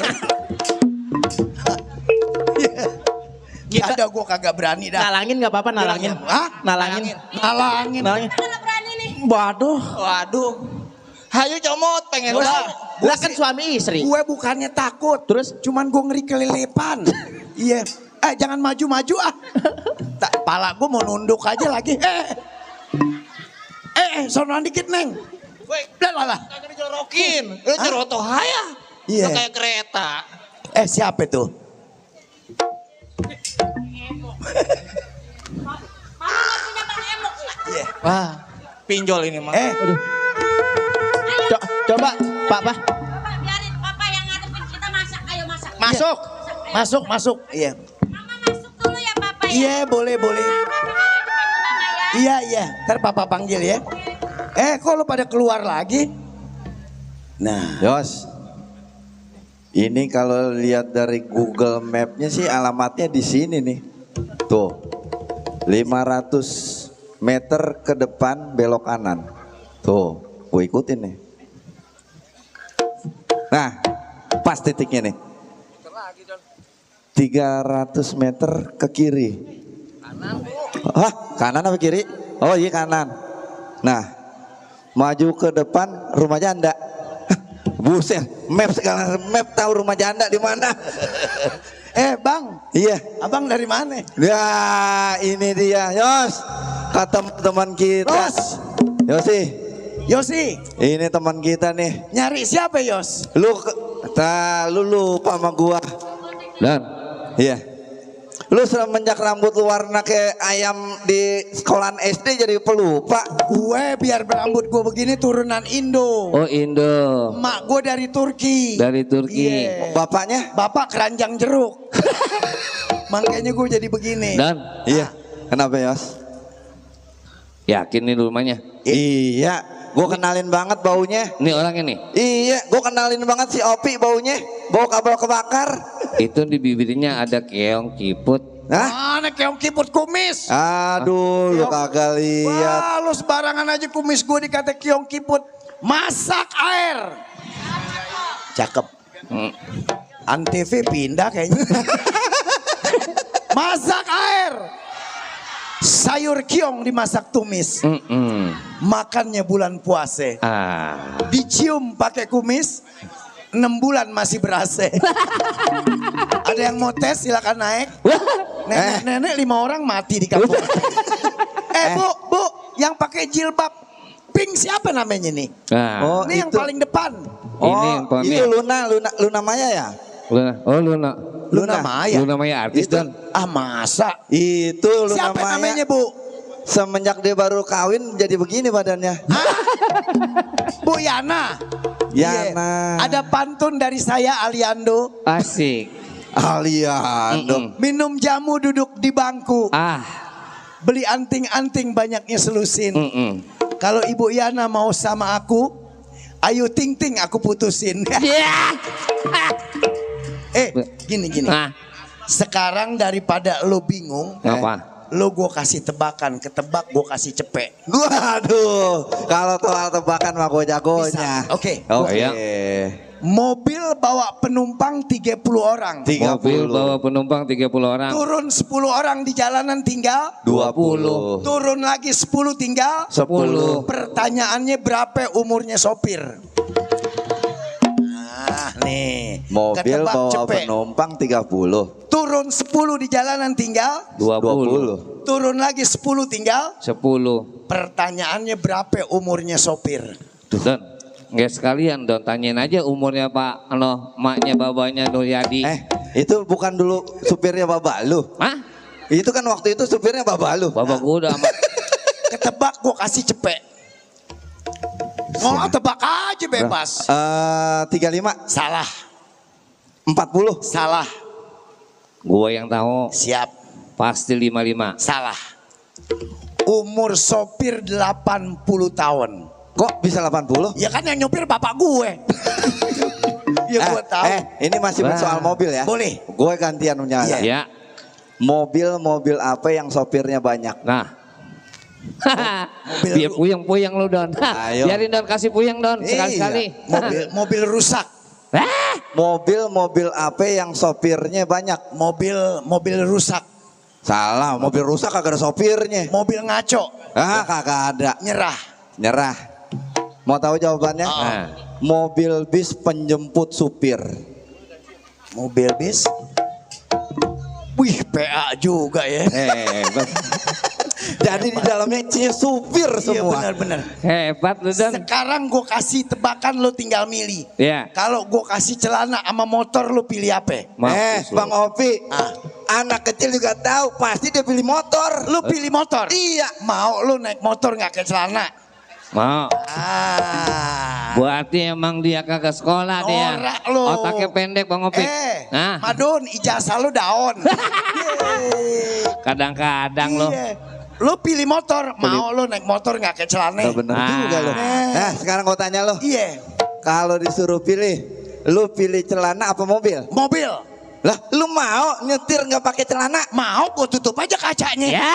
Gak ada, gue kagak berani dah. Nalangin nggak apa-apa nalangin. Hah? Nalangin. Nalangin. Nalangin. Kita nggak berani nih. Waduh. Waduh. Hayu comot pengen Gua- tahu. Lah kan suami istri. Gue bukannya takut. Terus? Cuman gue ngeri kelilipan. Iya. Jangan maju-maju ah. Pala gue mau nunduk aja lagi. Sonoan dikit neng. Woi, Lah. kagak dijorokin. Lu jerotoh haya. Iya. Lu kayak kereta. Siapa tuh? Mama nggak punya bang emok nggak? Wah, pinjol ini mah. Coba pak. Coba biarin papa yang ngadepin kita masak. Ayo masak. Masuk. Iya. Mama masuk dulu ya papa ya. Iya, boleh. Iya. Ntar papa panggil ya. Kok lo pada keluar lagi? Nah. Yos, ini kalau lihat dari Google Map-nya sih alamatnya di sini nih. Tuh, 500 meter ke depan belok kanan. Tuh, gue ikutin nih. Nah, pas titiknya nih. 300 meter ke kiri. Hah, kanan apa kiri? Oh iya kanan. Nah, maju ke depan rumah janda. Buset, map segala map tahu rumah janda di mana. Bang, Iya. abang dari mana? Ya, ini dia, Yos. Kata teman kita. Ros, Yosi, Ini teman kita nih. nyari siapa Yos? Lu lupa sama gua. Dan Iya. Lu semenjak rambut lu warna kayak ayam di sekolahan SD jadi pelupa. Gue biar berambut gue begini turunan Indo. oh Indo Mak gue dari Turki. dari Turki. Iya. Bapaknya? Bapak keranjang jeruk. Makanya gue jadi begini. Dan Iya. Kenapa, Yos? yakin nih rumahnya. Iya, gua kenalin banget baunya. Ini orangnya nih. Iya, gua kenalin banget si Opi baunya. Bau kabel kebakar. Itu di bibirnya ada keong kiput. Hah? Mana keong kiput kumis? Aduh, lu kagak lihat. Wah, lu sebarangan aja kumis gue dikata keong kiput. Masak air. Cakep. Antv pindah kayaknya. Masak air. Sayur kiong dimasak tumis. Makannya bulan puasa. Dicium pakai kumis. 6 bulan masih berase. Ada yang mau tes silakan naik. Nenek-nenek 5 orang mati di kampung. Bu, yang pakai jilbab pink siapa namanya nih? Oh, Ini yang itu. paling depan. Oh, itu Luna Maya ya? Luna Luna Maya. Luna Maya artis Itu. dan Masa? Itu Luna Siapa Maya. namanya Bu? Semenjak dia baru kawin jadi begini badannya. Bu Yana. Yana. Ada pantun dari saya Aliando. asik. Aliando. Minum jamu duduk di bangku. Ah. Beli anting-anting banyaknya selusin. Kalau Ibu Yana mau sama aku, ayo ting-ting aku putusin. Gini. Ah. Sekarang daripada lo bingung, Apa? lo gue kasih tebakan, ketebak gue kasih cepet. Waduh, kalau soal tebakan mah gue jagonya. Bisa. Oke. Oke. Mobil bawa penumpang 30 orang. 30. Mobil bawa penumpang 30 orang. Turun 10 orang di jalanan tinggal 20. Turun lagi 10 tinggal 10. Pertanyaannya berapa umurnya sopir? Nah nih, Mobil ketebak bawa cepet. penumpang 30. Turun 10 di jalanan tinggal 20. Turun lagi 10 tinggal 10. Pertanyaannya berapa umurnya sopir? Don, nggak sekalian Don, tanyain aja umurnya Pak, maknya babanya Nuryadi. Itu bukan dulu supirnya babak lu. Hah? Itu kan waktu itu supirnya babak lu. Babak gua udah amat. Ketebak gue kasih cepet. Mau tebak aja bebas. 35. Salah. 40. Salah. Gua yang tahu. Siap. Pasti 55. Salah. Umur sopir 80 tahun. Kok bisa 80? Ya kan yang nyopir bapak gue. Ya gue tahu. Ini masih soal mobil ya. Boleh. Gue gantian punya. Ya. Mobil apa yang sopirnya banyak? Nah. Biar puyeng-puyeng lu Don. Ayo. Biarin Don, kasih puyeng Don sekali-sekali. Mobil rusak. Mobil apa yang sopirnya banyak? Mobil rusak. Salah, mobil rusak kagak ada sopirnya. Mobil ngaco. Kagak ada. Nyerah. Mau tahu jawabannya? Mobil bis penjemput supir. Mobil bis. Wih, PA juga ya. Jadi di dalamnya isinya supir semua. Iya benar. Hebat lu Don. Sekarang gue kasih tebakan lo tinggal milih. Iya. Kalau gue kasih celana sama motor lo pilih apa? Bang Opi, anak kecil juga tahu pasti dia pilih motor. Lo pilih motor? Iya. Mau lo naik motor nggak ke celana? Mau. Berarti emang dia kagak sekolah dia. Norak lo. Otaknya pendek Bang Opi. Madun, ijazah lo daun. Kadang-kadang lo. Lo pilih motor, mau lo naik motor nggak ke celana? Bener juga lo. Nah, sekarang gue tanya lo. Iya. Kalau disuruh pilih, lu pilih celana apa mobil? Mobil. Lah, lu mau nyetir nggak pakai celana? Mau, gue tutup aja kacanya. Ya.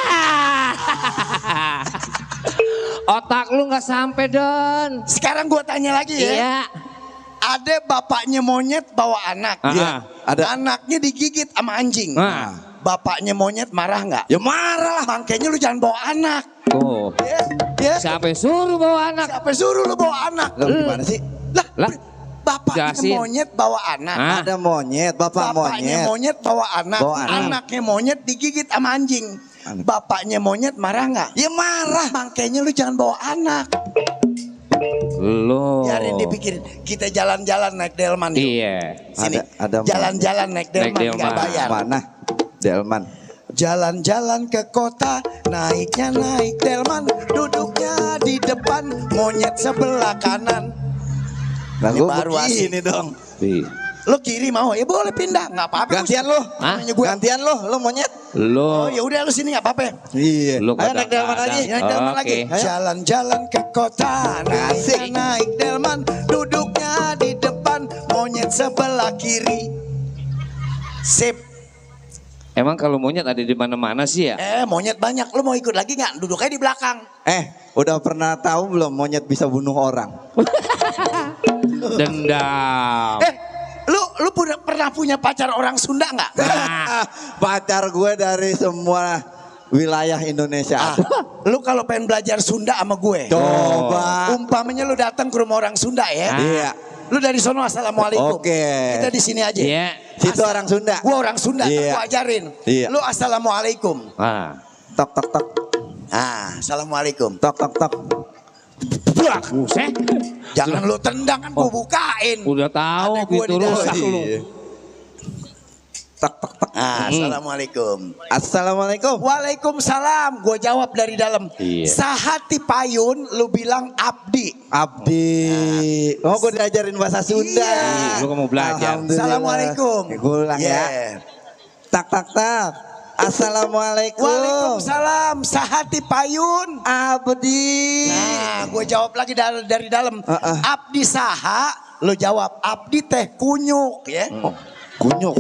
Otak lu nggak sampai Don. Sekarang gue tanya lagi ya. Iya. Ada bapaknya monyet bawa anak. Iya, ada. Anaknya digigit sama anjing. Ah. Bapaknya monyet marah nggak? Ya marah lah. Makanya lu jangan bawa anak. Oh. Ya. Siapa yang suruh bawa anak? Siapa suruh lu bawa anak? Lah gimana sih? Lah, Bapaknya Jelasin. monyet bawa anak. Hah? Ada monyet, bapak Bapaknya monyet. monyet bawa anak. Bawa anak. Anaknya monyet digigit sama anjing. Bapaknya monyet marah nggak? Ya marah. Makanya lu jangan bawa anak. lo. Biarin dipikirin. Kita jalan-jalan naik delman yuk. Iya. Sini. Ada Jalan-jalan naik delman Naik nggak delman. bayar. Mana? Delman. Jalan-jalan ke kota, naiknya naik delman, duduknya di depan, monyet sebelah kanan. Lah Ini gua baru begini dong. Lo kiri mau? Ya boleh pindah, nggak apa-apa. Gantian lu. Hah? Namanya gue. Gantian lu monyet. Lo. Oh ya udah lu sini nggak apa-apa. Iya. Lu Ayo naik delman kadang-kadang. lagi. Naik delman Oke. lagi. Jalan-jalan ke kota, naiknya naik delman, duduknya di depan, monyet sebelah kiri. Sip. Emang kalau monyet ada di mana-mana sih ya? Monyet banyak. Lu mau ikut lagi nggak? Duduknya di belakang. Udah pernah tahu belum monyet bisa bunuh orang? Dendam. Lu pernah punya pacar orang Sunda nggak? Pacar gue dari semua wilayah Indonesia. Lu kalau pengen belajar Sunda sama gue, Coba. umpamanya lu datang ke rumah orang Sunda ya. Iya. Lu dari sono assalamualaikum. Oke. Kita di sini aja. Iya. Situ orang Sunda. Gua orang Sunda, Iya. gua ajarin. Iya. Lu assalamualaikum. Ah. Tok tok tok. Assalamualaikum. Tok tok tok. Buset. Jangan lu tendang kan gua bukain. Udah tahu Ada gua gitu di lu. dalam. lu. Tok tok tok. Assalamualaikum. Assalamualaikum. Waalaikumsalam. Gua jawab dari dalam. Iya. Sahati payun, lu bilang abdi. Abdi. Oh, gue diajarin bahasa Sunda. Iya. Lu kan mau belajar. Alhamdulillah. Assalamualaikum. Gue ulang ya. Yeah. Tak tak tak. Assalamualaikum. Waalaikumsalam. Sahati payun. Abdi. Nah, gue jawab lagi dari dalam. Abdi saha, lo jawab abdi teh kunyuk ya. Kunyuk.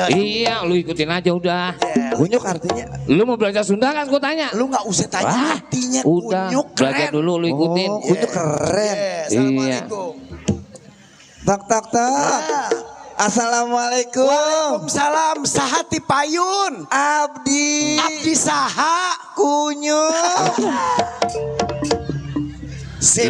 Iya, lu ikutin aja udah. Kunyuk artinya. Lu mau belajar Sunda kan gue tanya. Lu nggak usah tanya Wah, artinya udah, kunyuk belajar keren. dulu lu ikutin. Oh, kunyuk keren. Assalamualaikum. Tak tak tak. Assalamualaikum. Waalaikumsalam. Sahati payun. Abdi. Abdi saha. Kunyuk.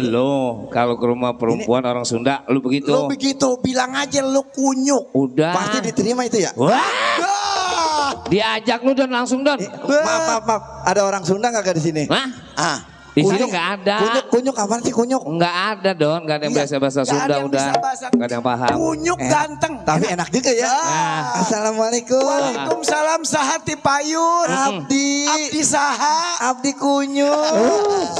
Lo kalau ke rumah perempuan orang Sunda lu begitu. Lu begitu bilang aja lu kunyuk. Udah. Pasti diterima itu ya? Wah, Ah. diajak lu dan langsung don. Maaf. Ada orang Sunda nggak di sini? Hah? Ah. Di sini nggak ada. Kunyuk apaan sih kunyuk? Nggak ada don, nggak ada yang Iya, biasa bahasa nggak Sunda ada yang udah. bisa bahasa. Nggak ada yang paham. Kunyuk ganteng. Tapi enak juga ya. Nah. Assalamualaikum. Waalaikumsalam. Sahati payun. Abdi. Abdi saha. Abdi kunyuk.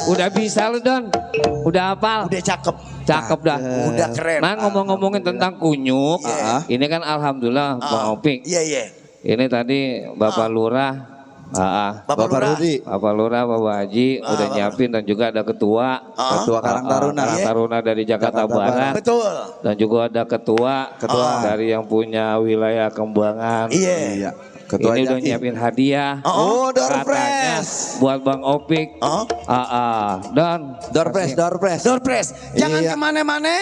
Udah bisa lu don. Udah hafal. Udah cakep. Cakep dah. Udah keren. Nah ngomong-ngomongin tentang kunyuk, ini kan alhamdulillah Bang Opik. Iya. Ini tadi Bapak Lurah, Bapak Rudi. Bapak Lurah, Bapak Haji udah nyiapin dan juga ada ketua, Ketua Karang Taruna. Karang Taruna dari Jakarta Barat. Betul. Dan juga ada ketua dari yang punya wilayah Kembangan. Iya. Ketua Ini udah Jaki. nyiapin hadiah. Oh, door Katanya press. buat Bang Opik. Dan Door press. Door press. Jangan Iya. kemana-mana.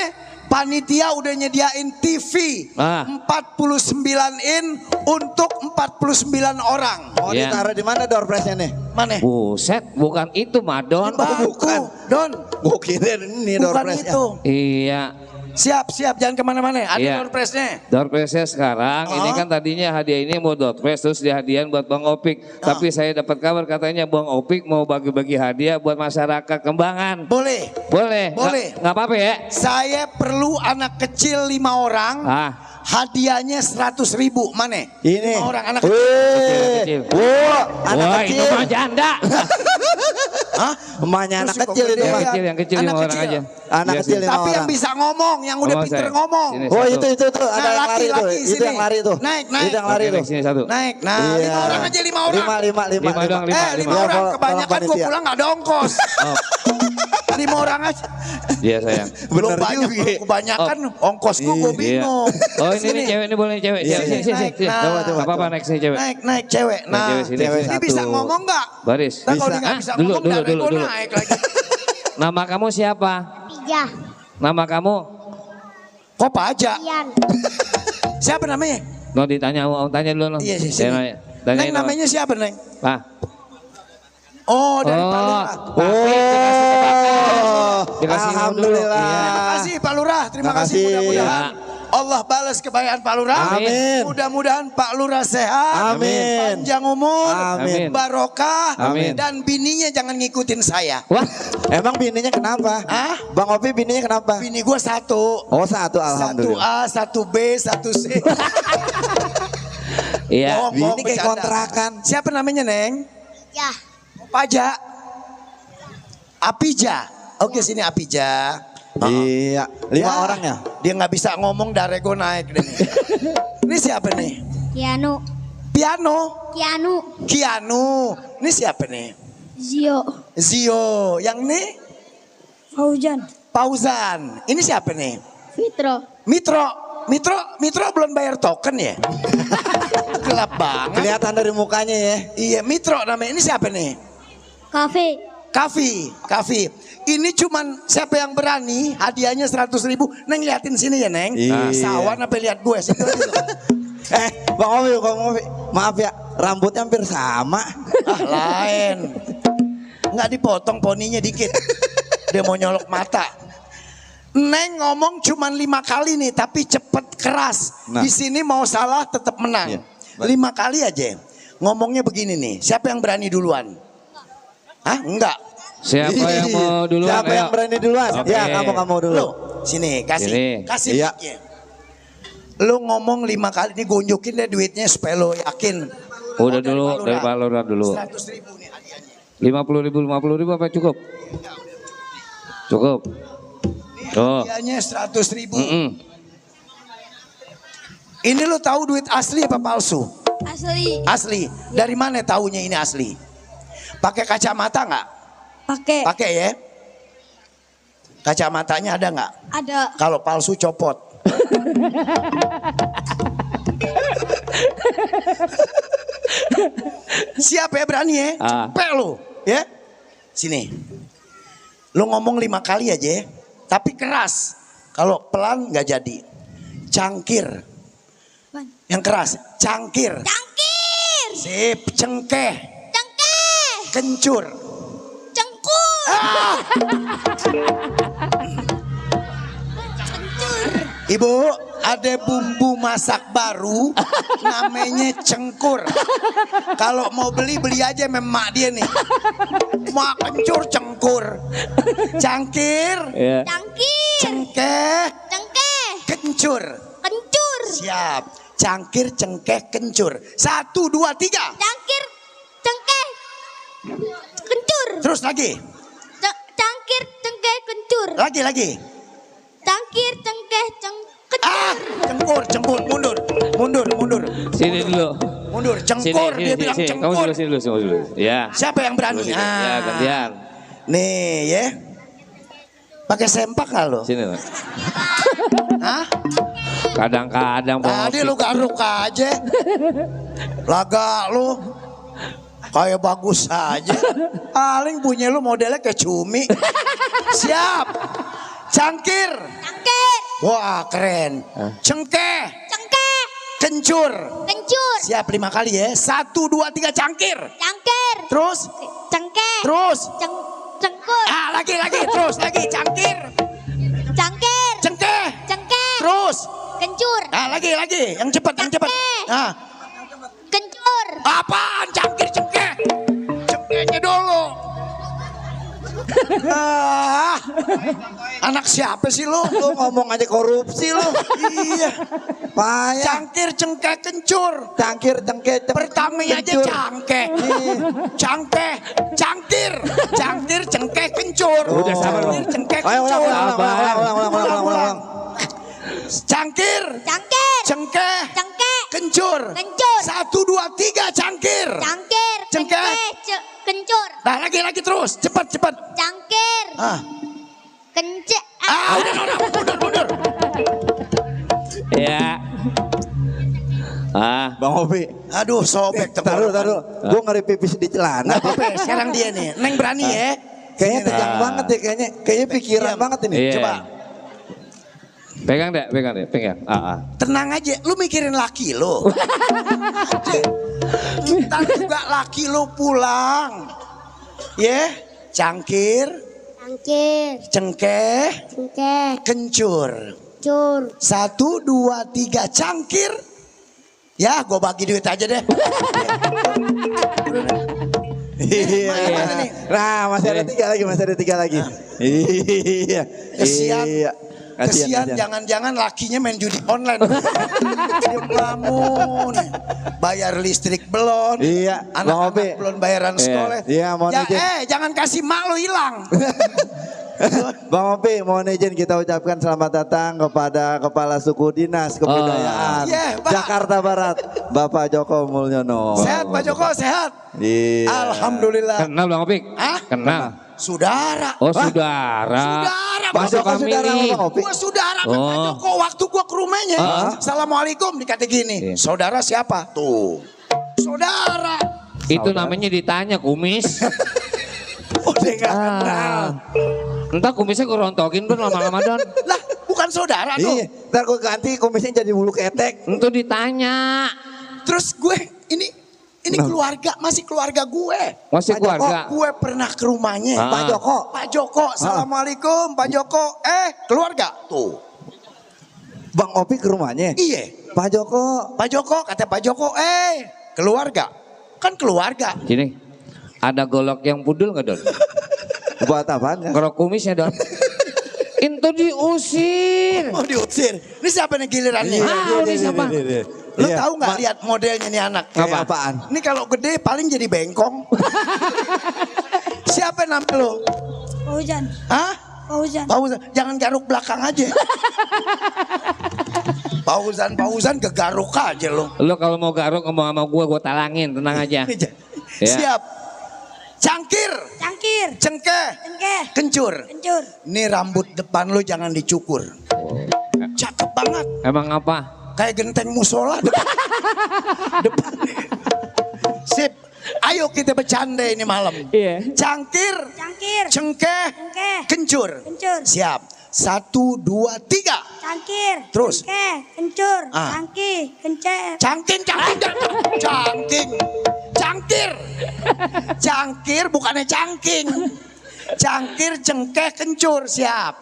Panitia udah nyediain TV 49 in untuk 49 orang. Mau Iya. ditaruh di mana door pressnya nih? Mana? Buset, bukan itu Madon. bukan. Don. Gue kira ini door Bukan pressnya. itu. Iya. Siap, jangan kemana-mana. Ada Iya. door pressnya. Door press sekarang ini kan tadinya hadiah ini mau door press terus dihadiahin buat Bang Opik. Tapi saya dapat kabar katanya Bang Opik mau bagi-bagi hadiah buat masyarakat Kembangan. Boleh. Boleh. Boleh. Nggak apa-apa ya? Saya perlu anak kecil 5 orang. Hadiahnya 100.000. Mana? Ini. 5 orang anak Kecil. Wah, anak Wah, kecil. itu mah janda. Hah? Emaknya anak Terus kecil kok itu gede mah. Yang kecil Anak 5 orang kecil. aja. Anak Iya kecil sih. 5 Tapi yang orang. bisa ngomong, yang udah Ngomong pinter saya. ngomong. Sini. Oh Satu. itu ada Nah, yang lari tuh. laki-laki Itu sini. yang lari tuh. Naik. Itu yang lari Oke, tuh. sini satu. Naik. Nah, Iya. 5 orang aja 5 orang. Lima Lima dong, lima. 5 Iya, orang. Kebanyakan gue panitia. pulang gak ada ongkos. 5 orang aja. Iya sayang. Belum Bener banyak. juga. Kebanyakan ongkos gue Iya. bingung. Oh ini cewek ini boleh cewek. Iya, Sini, iya. sini, Naik, sini. nah. Coba. Apa-apa naik sini cewek. Naik cewek. Nah, cewek sini, cewek sini. ini bisa satu. ngomong gak? Baris. Nah, kalau Bisa. dia nggak Hah? bisa Dulu, ngomong, darah dulu, gue dulu. naik lagi. Nama kamu siapa? Pijah. Nama kamu? Kok Pak Aja? Ian. Siapa namanya? No ditanya, tanya dulu no. Iya sih, sini. Tanya, Neng namanya siapa Neng? Pak. Oh dari Pak Lurah. Dikasih Alhamdulillah. Terima kasih Pak Lurah, terima Makasih. kasih. Mudah-mudahan Allah balas kebaikan Pak Lurah. Amin. Mudah-mudahan Pak Lurah sehat, Amin. panjang umur, Amin. barokah, Amin. dan bininya jangan ngikutin saya. Wah, emang bininya kenapa? Hah? Bang Opi bininya kenapa? Bini gue satu. Oh satu, Satu alhamdulillah. A, satu B, satu C. Iya. Bini kayak bercanda. kontrakan. Siapa namanya Neng? Ya. Paja. Apija. Oke sini Apija. Iya, 5 orang ya? Dia nggak bisa ngomong, darego naik deh. Ini siapa nih? Kianu. Piano. Kianu. Ini siapa nih? Zio. Zio. Yang nih? Faujan. Pauzan. Ini siapa nih? Fitro. Mitro belum bayar token ya? Gelap banget. Kelihatan dari mukanya ya. Iya, Mitro namanya. Ini siapa nih? Kavi. Ini cuman siapa yang berani, hadiahnya 100.000. Neng liatin sini ya Neng. Iya. Sawan apa lihat gue? Bang Opi, maaf ya, rambutnya hampir sama. Lain. Nggak dipotong poninya dikit. Dia mau nyolok mata. Neng ngomong cuman 5 kali nih, tapi cepet keras. Nah. Di sini mau salah tetap menang. Iya. 5 kali aja. Ngomongnya begini nih, siapa yang berani duluan? Hah? Enggak. Siapa yang mau duluan? Siapa yang Ayo. berani duluan? Oke. Ya, kamu dulu. Lu, sini kasih. Sini. Kasih Iya. mic-nya. Lu ngomong 5 kali, nih gue unjukin deh duitnya supaya lo yakin. Udah dulu, dari Pak Lurah dulu. 100.000 nih hadiahnya. 50.000 apa cukup? Cukup. Tuh. Hadiahnya 100.000. Mm-mm. Ini lu tahu duit asli apa palsu? Asli. Asli. Dari mana taunya ini asli? Pakai kacamata nggak? Pakai. Pakai ya. Kacamatanya ada nggak? Ada. Kalau palsu copot. Siap ya berani ya? Cepet lu ya. Sini. Lu ngomong 5 kali aja ya. Tapi keras. Kalau pelan nggak jadi. Cangkir. Yang keras. Cangkir. Cangkir. Sip. Cengkeh. Cengkeh. Kencur. Cengkur. Ibu, ada bumbu masak baru namanya cengkur. Kalau mau beli aja sama emak dia nih. Mak kencur cengkur. Cangkir. Iya. Cangkir. Cengkeh. Cengkeh. Kencur. Kencur. Siap. Cangkir, cengkeh, kencur. 1, 2, 3. Cangkir. Cengkeh. Kencur. Terus lagi. Cangkir. Cengkeh. Kencur. Lagi. Cangkir. Cengkeh. Kencur. Cengkur. Mundur. Sini dulu. Mundur. Cengkur. Dia bilang Kamu cengkur. sini dulu. Ya. Siapa yang berani? Ya, gantian. Nih ya. Pakai sempak nggak lo? Sini. Pak. Hah? Kadang-kadang Bang Tadi Opi. lu garuk aja. Laga lu. Kayak bagus aja. Paling punya lu modelnya kayak cumi. Siap. Cangkir. Cangkir. Wah keren. Cengkeh. Cengkeh. Kencur. Kencur. Siap 5 kali ya. 1, 2, 3 cangkir. Cangkir. Terus. Cengkeh. Terus. Cengkur. Lagi. Terus lagi. Cangkir. Cangkir. Cengkeh. Cengkeh. Terus. Kencur. Lagi. Yang cepat. Cengkeh. Nah. Kencur. Apaan cangkir cengkeh? Cengkehnya dulu. Anak siapa sih lu? Lu ngomong aja korupsi lu. Iya. Payah. Cangkir, cengkeh, kencur. Cangkir, cengkeh, Pertamanya aja kencur. cangkeh. Cangkeh, cangkir. Cangkir, cengkeh, kencur. Udah sabar, Bang. Cangkir, cengkeh, Ayo kencur. ulang. Cangkir, Cangkir. cengkeh, Cengkeh. kencur. Kencur. 1, 2, 3 cangkir. Cangkir. Cengkeh. Kencur. Nah lagi terus. Cepat. Cangkir. Kencur. Udah, mundur. Ya. Bang Opi. Aduh sobek. Taruh. Gue ngeri pipis di celana. Nggak apa-apa, sekarang dia nih. Neng berani ya. Kayaknya tegang banget ya, kayaknya pikiran Diam. banget ini. Iya. Coba. Pegang deh, pegang. Tenang aja, lu mikirin laki lu. Ntar juga laki lu pulang. Ya, cangkir, cengkeh, kencur. 1, 2, 3 cangkir. Ya, gue bagi duit aja deh. Iya. Nah, masih ada 3 lagi. Iya. Kesian jangan-jangan lakinya main judi online. Dia melamun. Bayar listrik belum. Iya, Anak-anak belum bayaran sekolah. Iya, mohon izin. Jangan kasih mak lu hilang. Bang Opi, mohon izin kita ucapkan selamat datang kepada Kepala Suku Dinas Kebudayaan Jakarta Barat, Bapak Joko Mulyono. Sehat Pak Joko, sehat. Iya. Alhamdulillah. Kenal Bang Opik? Hah? Kenal. Saudara. Oh, saudara. Pak Joko saudara Bang Opi. Gua saudara sama Pak Joko waktu gua ke rumahnya. Assalamualaikum dikata gini. Saudara siapa? Tuh. Saudara. Itu namanya ditanya kumis. Oh, dia nggak kenal. Entah kumisnya gue rontokin pun lama-lama Don. Lah, bukan saudara tuh. Iya, ntar gue ganti kumisnya jadi bulu ketek. Itu ditanya. Terus gue ini keluarga, masih keluarga gue. Masih keluarga. Gue pernah ke rumahnya. Pak Joko. Pak Joko, assalamualaikum Pak Joko. Keluarga tuh. Bang Opi ke rumahnya. Iya. Pak Joko. Pak Joko, kata Pak Joko, keluarga. Kan keluarga. Gini, ada golok yang pudul nggak Don? Buat apaan ya? Golok kumisnya Don. Itu diusir. Oh diusir. Ini siapa nih gilirannya? Ini siapa? Lo tahu nggak lihat modelnya nih anak? Kayak apaan? Ini kalau gede paling jadi bengkong. Siapa nama lo? Fauzan. Hah? Fauzan. Fauzan. Jangan garuk belakang aja. Fauzan kegaruk aja lo. Lo kalau mau garuk ngomong sama gue talangin, tenang aja. Ya. Siap. Cangkir. Cengkeh. Kencur. Ini rambut depan lo jangan dicukur. Cakep banget. Emang apa? Kayak genteng musola depan. Sip. Ayo kita bercanda ini malam. Iya. Cangkir. Cengkeh. Kencur. Siap. 1, 2, 3. Cangkir. Terus. Kencur. Ah. Cangkir. Cangkir bukannya cangking. Cangkir, cengkeh, kencur. Siap.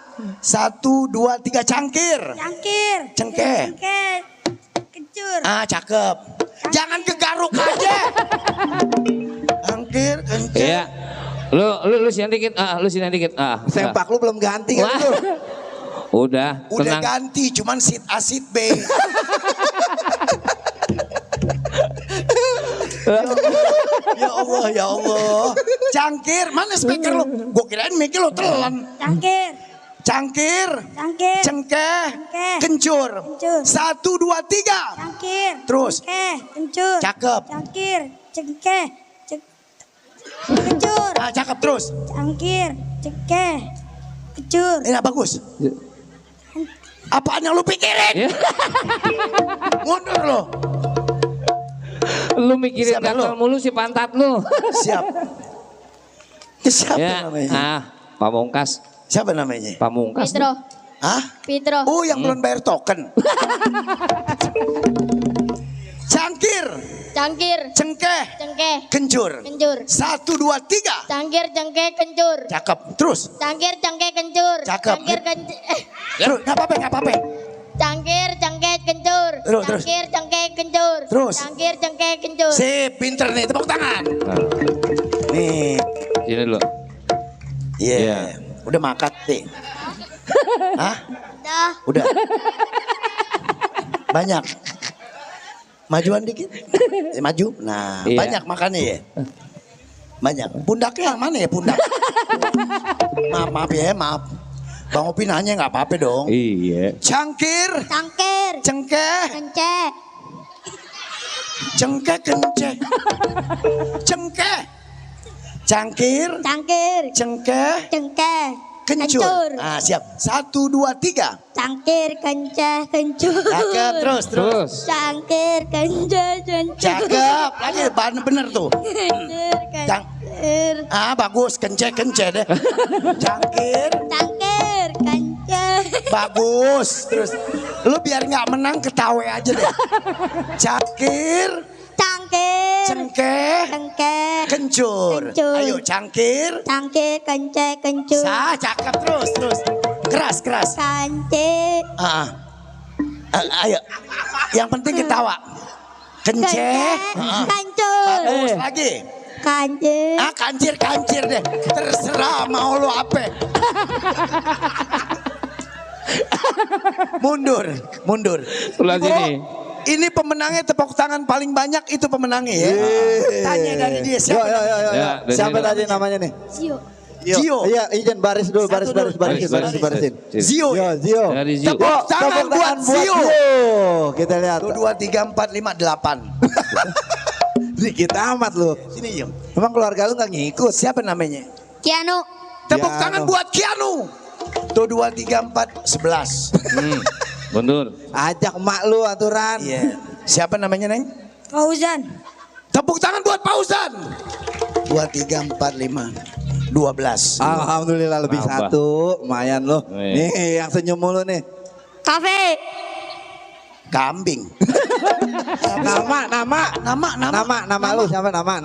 1, 2, 3 cangkir. Cengkeh. Kencur. Cakep. Jangan kegaruk aja. Cangkir, kencur. Iya. Lu sini dikit. Lu sini dikit. Sempak lu belum ganti kan lu? Udah tenang. Ganti, cuman sit A sit B. Ya Allah. Cangkir, mana speaker lu? Gue kirain mic lu telan. Cangkir. Cengkeh. Kencur. 1, 2, 3. Cangkir. Terus. Kencur. Cakep. Cangkir. Cengkeh. Kencur. Cakep terus. Cangkir. Cengkeh. Kencur. Ini bagus. Apaan yang lu pikirin? Mundur lo. Lu mikirin gatal mulu si pantat lu. Siap. Siapa Ya. namanya? Pamungkas. Siapa namanya? Pamungkas. Pitro. Hah? Pitro. Oh, yang belum bayar token. Cangkir. Cengkeh. Kencur. 1, 2, 3. Cangkir, cengkeh, kencur. Cakep. Terus. Cangkir, cengkeh, kencur. Cakep. Terus, nggak apa-apa. Cangkir, cengkeh, kencur. Terus. Cangkir, cengkeh, kencur. Terus. Cangkir, cengkeh, kencur. Sip, pinter nih, tepuk tangan. Nih. Sini dulu. Iya. Udah makat nih. Hah? Udah. Banyak. Majuan dikit. Maju. Nah, Iya. banyak makannya ya. Banyak. Pundaknya yang mana ya pundak? Maaf ya, maaf. Bang Opi nanya nggak apa-apa dong. Iya. Cangkir. Cengkeh. Cengkeh. Cangkir. Cengkeh. Kencur. Siap. 1, 2, 3. Cangkir, kenceh, kencur. Cakep. Terus. Cangkir, kenceh, kencur. Cakep. Lagi bener tuh. Kencur, kencur. Bagus. Kenceh deh. Cangkir. Cangkir, kenceh. Bagus. Terus lu biar nggak menang ketawa aja deh. Cangkir, Cangkir. cengkeh, Cengkeh. kencur. Kencur. Ayo cangkir. Cangkir, kenceh, kencur. Sah, cakep terus. Keras. Kancik. Ayo. Yang penting ketawa. Kenceh. Kancur. Bagus lagi. Kancik. Kancir deh. Terserah mau lu apa. Mundur. Sebelah Ibu, sini. ini pemenangnya tepuk tangan paling banyak itu pemenangnya ya. Tanya dari dia siapa. Yo. Ya, dari Siapa sini. tadi namanya nih? Zio. Zio. Iya, izin baris dulu, Satu dulu. barisin. Zio. Yo, Zio. Dari Zio. Tepuk tangan buat Zio. Kita lihat. 1, 2, 3, 4, 5, 8. Dikit amat lu. Sini Yum. Emang keluarga lu gak ngikut? Siapa namanya? Kianu. Tepuk Kianu. tangan buat Kianu. Tuh 2, 3, 4, 11. Mundur. Ajak emak lu aturan. Iya. Siapa namanya Neng? Fauzan. Tepuk tangan buat Pausan. 2, 3, 4, 5, 12. Alhamdulillah lebih Nambah. satu, lumayan loh. Nih. Nih yang senyum mulu nih. Kafe. Kambing. Nama lu siapa nama?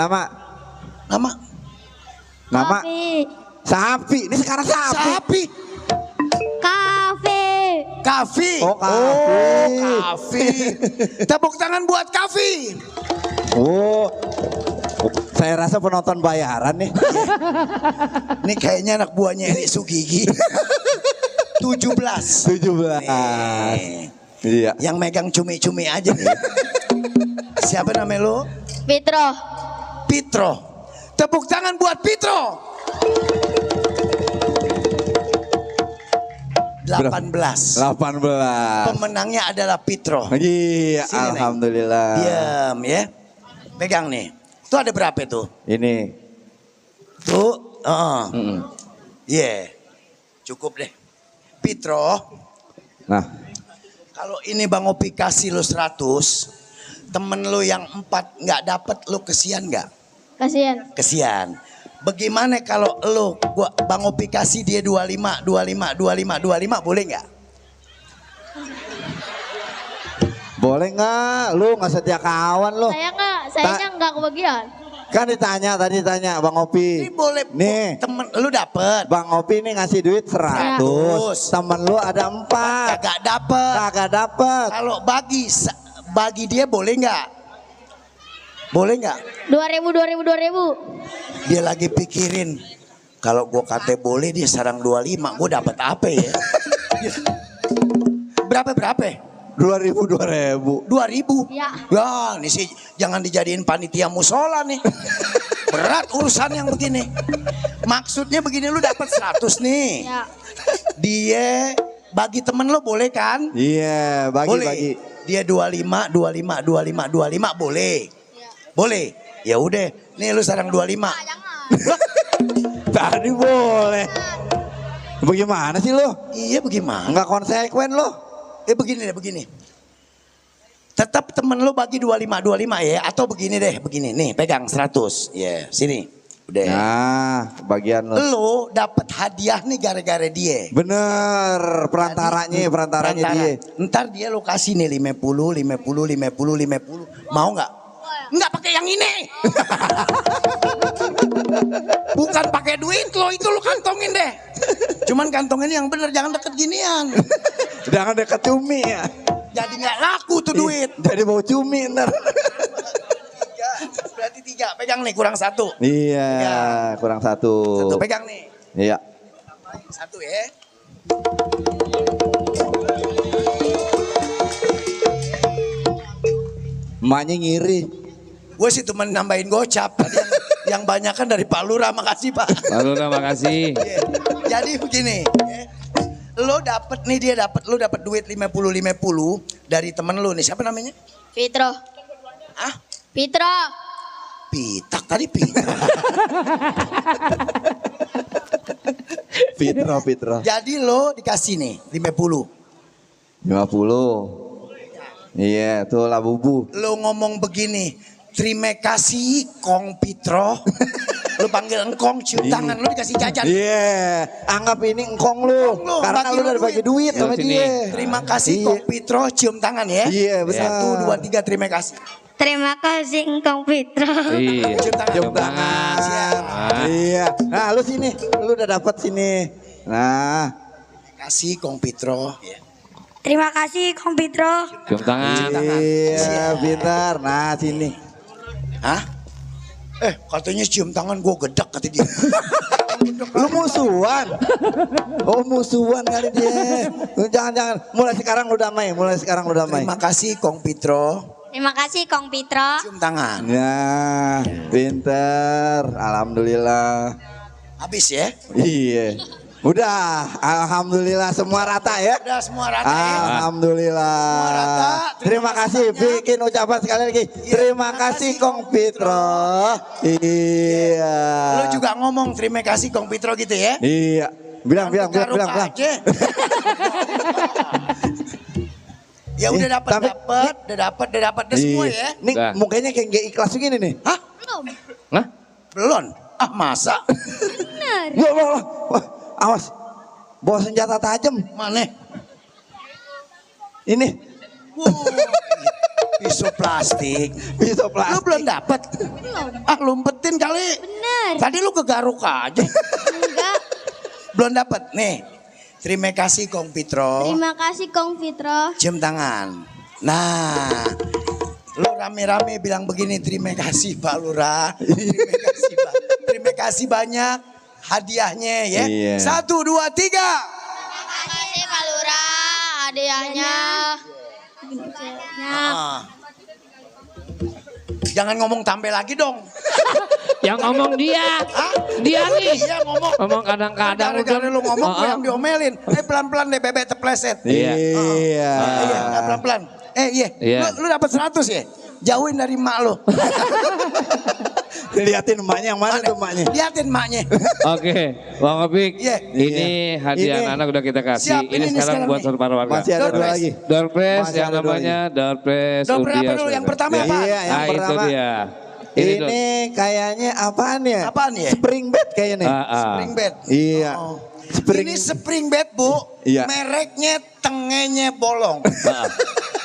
Kafe. Sapi. Ini sekarang sapi. Kafe. Kafi. Oh, Kafi. Kafi. Tepuk tangan buat Kafi. Oh. Saya rasa penonton bayaran nih. Ini kayaknya anak buahnya Eri Sugigi. 17. 17. Nih. Iya. Yang megang cumi-cumi aja nih. Siapa namanya lo? Pitro. Tepuk tangan buat Pitro. 18. 18. Pemenangnya adalah Pitro. Iya, Sini, Neng. alhamdulillah. Diam ya. Pegang nih. Itu ada berapa tuh? Ini. Tuh. Iya. Cukup deh. Pitro. Nah, Kalau ini Bang Opi kasih lu 100. Temen lu yang 4 nggak dapet, lu kesian nggak? Kasihan. Kesian. Bagaimana kalau lu Bang Opi kasih dia 25 boleh nggak? boleh nggak? Lu nggak setia kawan lu. Sayangnya nggak kebagian. Kan ditanya Bang Opi. Ini boleh. Nih. Temen lu dapet. Bang Opi nih ngasih duit 100. Temen lu ada 4. Kagak dapet. Kalau bagi dia boleh nggak? Boleh nggak? 2000. Dia lagi pikirin. Kalau gua kata boleh dia sarang 25. Gua dapet apa ya? Berapa? 2000. 2000. Ya. Ya, ini sih jangan dijadiin panitia musola nih. Berat urusan yang begini. Maksudnya begini, lu dapat 100 nih. Ya. Dia bagi temen lu boleh kan? Iya, Boleh. bagi. Dia 25 boleh. Boleh. Ya udah, nih lu sarang 25. Tadi boleh. Bagaimana sih lu? Iya, bagaimana? Enggak konsekuen lu. Begini. Tetap temen lu bagi 25 ya, atau begini deh, begini. Nih, pegang 100. Ya, sini. Udah. Nah, bagian lu. Lu dapat hadiah nih gara-gara dia. Bener, perantaranya dia. Ntar dia lu kasih nih 50. Mau nggak? Nggak pakai yang ini. Bukan pakai duit lo, itu lu kantongin deh. Cuman kantongin yang bener, jangan deket ginian. Jangan dekat cumi ya. Jadi nggak laku tuh duit. Jadi bau cumi ntar. Berarti 3, pegang nih, kurang 1. Iya, kurang 1. 1 pegang nih. Iya. 1 ya. Emaknya ngiri. Gue sih cuma nambahin gocap. Tadi yang banyak kan dari Pak Lurah, makasih Pak. Pak Lurah, makasih. Yeah. Jadi begini, lo dapet nih, dia dapet, lo dapet duit 50 dari temen lo nih. Siapa namanya? Pitro. Ah? Pitro. Pitak tadi Pitak. Pitro. Jadi lo dikasih nih 50. 50. Iya, tuh lah bubu. Lo ngomong begini, terima kasih Kong Pitro. Lu panggil engkong, cium tangan, lu dikasih jajan. Iya, anggap ini engkong lu. Engkong lu, Karena bagi lu lu udah bagi duit sama Sini. dia. Terima kasih Iya. Kong Pitro, cium tangan ya. Iya, benar. 1, 2, 3, terima kasih. Terima kasih Engkong Fitro. Iya. Cium tangan. Cium tangan. Siap. Iya. Nah, lu sini. Lu udah dapat sini. Nah, Terima kasih Kong Pitro. Terima kasih Kong Fitro. Cium tangan. iya, pintar. Nah, sini. Hah? Katanya cium tangan gue gedek kata dia. Lu musuhan. Oh, musuhan kali dia. Lu jangan. Mulai sekarang lu damai. Terima kasih Kong Pitro. Terima kasih Kong Fitro. Cium tangan. Ya, pintar. Alhamdulillah. Habis ya? Iya. Udah, alhamdulillah semua rata ya. Udah semua rata ya? Alhamdulillah. Semua rata. Terima kasih, bikin ucapan sekali lagi. Terima kasih Kong Pitro. Iya. Lu juga ngomong terima kasih Kong Pitro gitu ya? Iya. Bilang. Garuk aja. Ya udah dapat semua ya. Nih Udah. mukanya kayak gak ikhlas begini nih. Hah? Hah? Belum? Masa? Wah, awas. Bawa senjata tajam. Mana? Ini Pisau plastik. pisau Lu plastik. belum dapat? Lumpetin kali. Bener. Tadi lu kegaruk aja. Enggak. Belum dapat. Nih. Terima kasih Kong Pitro. Terima kasih Kong Fitro. Cium tangan. Nah. Lu rame-rame bilang begini, terima kasih Pak Lurah. Terima kasih banyak hadiahnya ya. Iya. 1, 2, 3. Terima kasih Pak Lurah hadiahnya. Jangan ngomong tampil lagi dong. Yang ngomong dia. Hah? Dia nih. Iya ngomong. Ngomong kadang-kadang. Gara-gara lu ngomong gue Oh, yang diomelin. Pelan-pelan deh bebek tepleset. Iya. Iya. Iya, pelan-pelan. Iya. Iya. Lu dapat 100 ya? Jauhin dari emak lu. Liatin emaknya yang mana tuh emaknya? Liatin emaknya. Oke, Bang Opik. Iya. Ini hadiah Ini. anak udah kita kasih. Siap, ini ini sekarang sekarang buat nih. saudara warga. Masih ada Door dua prize. lagi. Door prize Masih yang ada dua namanya door prize. Door berapa Undian, dulu? Yang saudara. pertama Ya. apa? Iya, yang Itu pertama. dia. Ini kayaknya apaan ya? Apaan ya? Spring bed kayaknya nih. Spring bed. Iya. Oh. Spring. Ini spring bed bu. Iya. Mereknya tengenya bolong.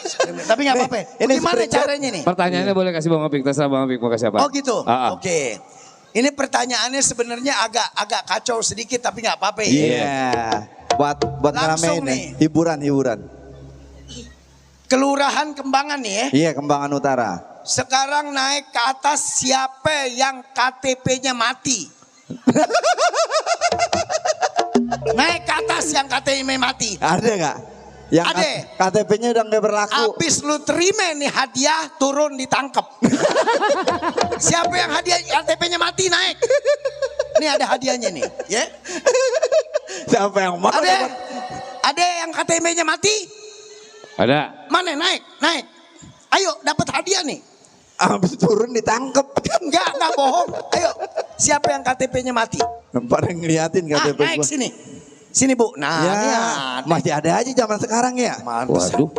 Spring bed. Tapi nggak Nih, apa-apa. ini Gimana spring bed. caranya nih? Pertanyaannya boleh kasih Bang Opik, terserah Bang Opik mau kasih apa. Oh gitu. Ah, ah. Oke. Ini pertanyaannya sebenarnya agak kacau sedikit tapi nggak apa-apa ya. Iya. Buat Langsung ngeramein ya. nih. Hiburan. Kelurahan Kembangan nih ya. Iya, Kembangan Utara. Sekarang naik ke atas siapa yang KTP-nya mati? Naik ke atas yang KTP-nya mati. Ada nggak? Yang Ada. KTP-nya udah nggak berlaku. Abis lu terima nih hadiah turun ditangkep. Siapa yang hadiah KTP-nya mati naik? Ini ada hadiahnya nih, ya. Siapa yang mau? Ada yang KTP-nya mati? Ada. Mana naik? Ayo dapat hadiah nih. Abis turun ditangkep. Enggak bohong. Ayo, siapa yang KTP-nya mati? Pada ngeliatin KTP Naik gua. sini. Sini Bu. Nah, Ya, ini ada. masih ada aja zaman sekarang ya. Waduh.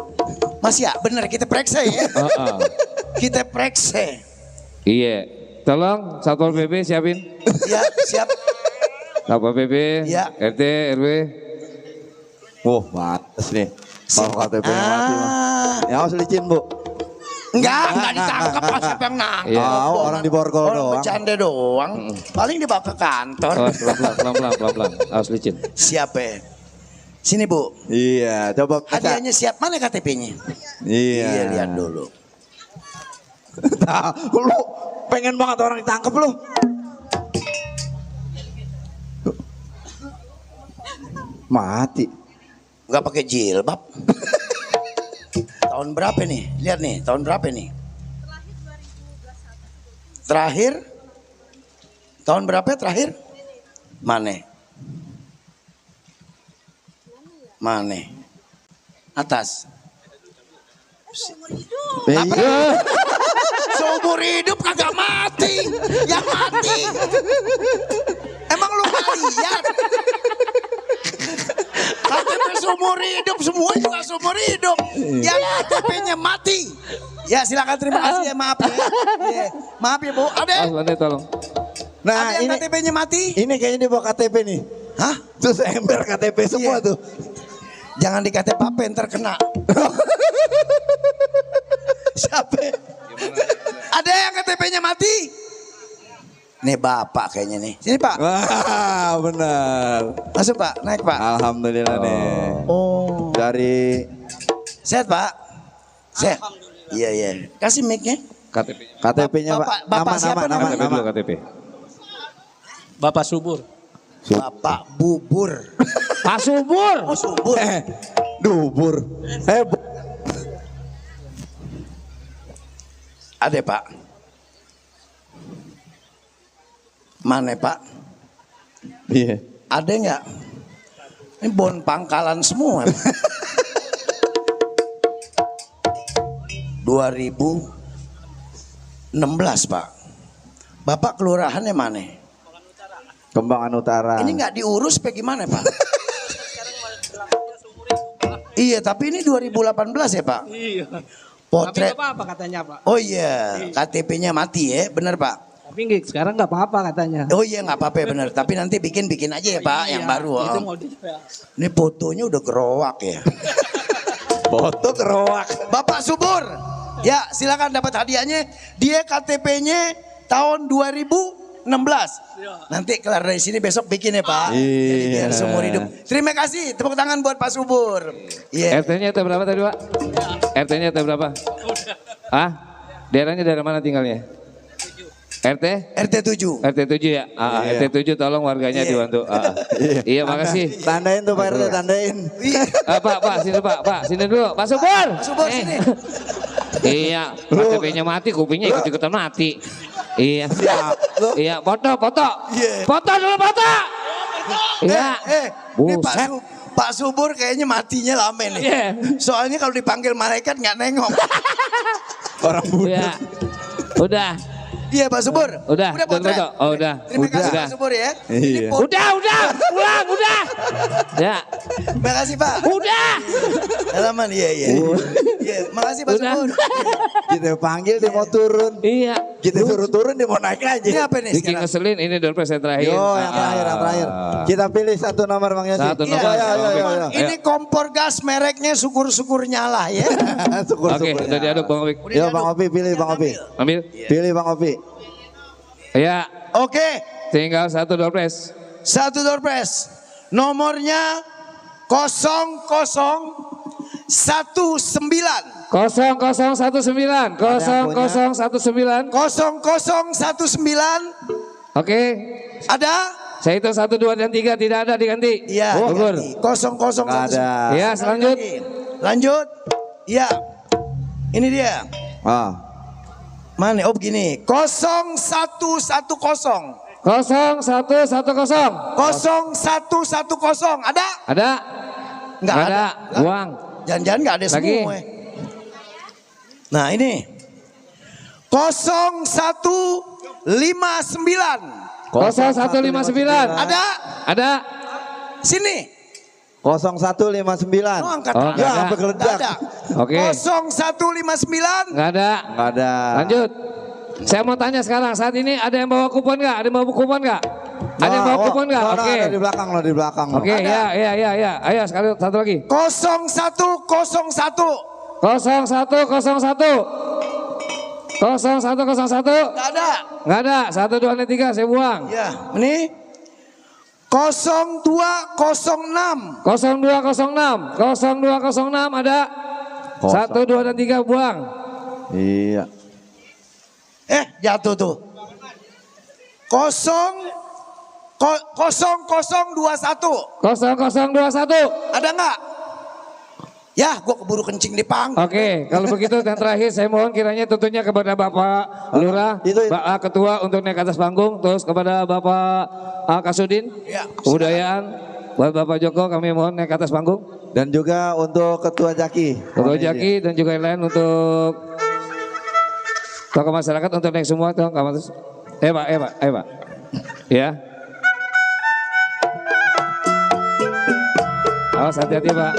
Mas ya, bener kita periksa ya. Ah, ah. Kita periksa. Iya. Tolong Satpol PP siapin. Ya, siap. Satpol PP, Iya. RT, RW. Batas nih. Kalau KTP yang mati mah. Ya harus licin Bu. Enggak ditangkap pas siapa yang nangkap. Iya. Oh, orang di borgol Orang doang. bercanda doang. Paling dibawa ke kantor. Awas pelan-pelan. Harus licin. Siapa ya? Sini Bu. Iya, coba bisa. Hadiahnya siap. Mana KTP-nya? Iya. Lihat dulu. Lu pengen banget orang ditangkap lu. Mati. Enggak pakai jilbab. Tahun berapa nih? Lihat nih, tahun berapa nih? Terakhir? Tahun berapa terakhir? Mana? Atas. Iya. Seumur hidup kagak mati. Yang mati. Emang lu gak lihat? KTP seumur hidup, semua juga seumur hidup. Yang KTP-nya mati. Ya silakan terima kasih ya, maaf ya. Maaf ya Bu. Ada? Mas Bande tolong. Nah, Ada yang ini KTP-nya mati? ini kayaknya dia bawa KTP nih. Hah? Terus ember KTP semua Iya. tuh. Jangan di KTP apa ntar kena. Siapa? Ada yang KTP-nya mati? Nih bapak kayaknya nih. Sini pak. Wah, benar. Masuk pak, naik pak. Alhamdulillah nih. Oh. Dari Sehat pak? Sehat. Iya iya. Kasih mic-nya. KTP-nya Pak. Bapak siapa namanya? KTP dulu KTP. Bapak Subur. Bapak Bubur. Pak Subur. Oh subur. Dubur. Ada pak. Mana pak? Iya. Ada nggak? Ini bon pangkalan semua. 2016 pak. Bapak kelurahannya mana? Kembangan Utara. Ini nggak diurus apa gimana pak? Iya tapi ini 2018 ya pak? Iya. Potret. Tapi apa katanya Pak? Oh iya, KTP-nya mati ya, benar pak? Tapi sekarang nggak apa-apa katanya. Oh iya nggak apa-apa benar. Tapi nanti bikin aja ya pak, yang baru. Itu Oh. mau Ini fotonya udah gerowak ya. Foto kerowak. Bapak Subur, ya silakan dapat hadiahnya. Dia KTP-nya tahun 2016. Nanti kelar dari sini besok bikin ya Pak. Jadi biar seumur hidup. Terima kasih, tepuk tangan buat Pak Subur. Iya. RT-nya RT berapa tadi Pak? RT-nya RT berapa? Ah? Daerahnya daerah mana tinggalnya? RT? RT 7. RT 7 ya? RT 7 tolong warganya dibantu. Iya makasih. Tandain tuh Pak RT, tandain. Pak, sini Pak, sini dulu. Pak Subur. Pak Subur sini. Iya, KTP-nya mati, kupingnya ikut-ikutan mati. Iya. Iya, foto. Foto dulu, foto. Iya. Ini Buset. Pak Subur kayaknya matinya lama nih. Iya. Soalnya kalau dipanggil malaikat nggak nengok. Orang muda. Iya. Udah. Iya Pak Subur. Udah, potret. foto. Oh, udah. Terima kasih Udah. Pak Subur ya. Iya. Udah, pulang, udah. Ya, Terima kasih Pak. udah. Halaman iya. Iya, makasih Pak Udah. Subur. Kita panggil dia mau turun. Iya. Kita suruh turun dia mau naik lagi. Ini apa nih Bikin sekarang? ngeselin, ini door prize yang terakhir. Yo, yang terakhir. Kita pilih satu nomor Bang Yosi. Satu Iya, nomor. Ayo. Ini kompor gas mereknya syukur-syukur nyala ya. Oke, udah diaduk Bang Opik. Yo Bang Opi, pilih Bang Opi. Ambil. Pilih Bang Opi. Ya, Oke, tinggal satu door prize. satu door prize. Nomornya 0019. 0019. 0019. 0019. Oke. Ada? Saya hitung 1, 2, dan 3. Tidak ada diganti. Iya. Gugur. 0019. Nggak ada. Ya, selanjut. Lanjut. Iya. Ini dia. Mana? Oh begini. 0110. 0110. 0110. Ada? Ada? Nggak ada. Buang. Jangan-jangan nggak ada Lagi. semua. Nah ini 0159. 0159. Ada? Ada? Sini. 0159. Oh, angkat. Oh, nggak Ya, ada. sampai geledak. Ada. Oke. 0159. Nggak ada. Enggak ada. Lanjut. Saya mau tanya sekarang, saat ini ada yang bawa kupon nggak? Ada yang bawa kupon nggak? Ada yang bawa kupon nggak? Oke. Ada di belakang loh, di belakang. Oke, ya. Ayo sekali satu lagi. 0101. 0101. 0101. Nggak ada. Nggak ada. 1, 2, dan 3 saya buang. Ya, ini 0206. 0206. 0206 ada. 1, 2, dan 3 buang. Iya. Jatuh tuh. 0021. 0021. Ada nggak? Ya, gua keburu kencing di panggung. Oke, kalau begitu yang terakhir saya mohon kiranya tentunya kepada Bapak Lurah, Ketua untuk naik ke atas panggung, terus kepada Bapak Kasudin, Ya, Kebudayaan, buat Bapak Joko kami mohon naik ke atas panggung. Dan juga untuk Ketua Jaki. Ketua Jaki dan juga yang lain untuk tokoh masyarakat untuk naik semua. Pak. Pak. Ya. Awas hati-hati Pak.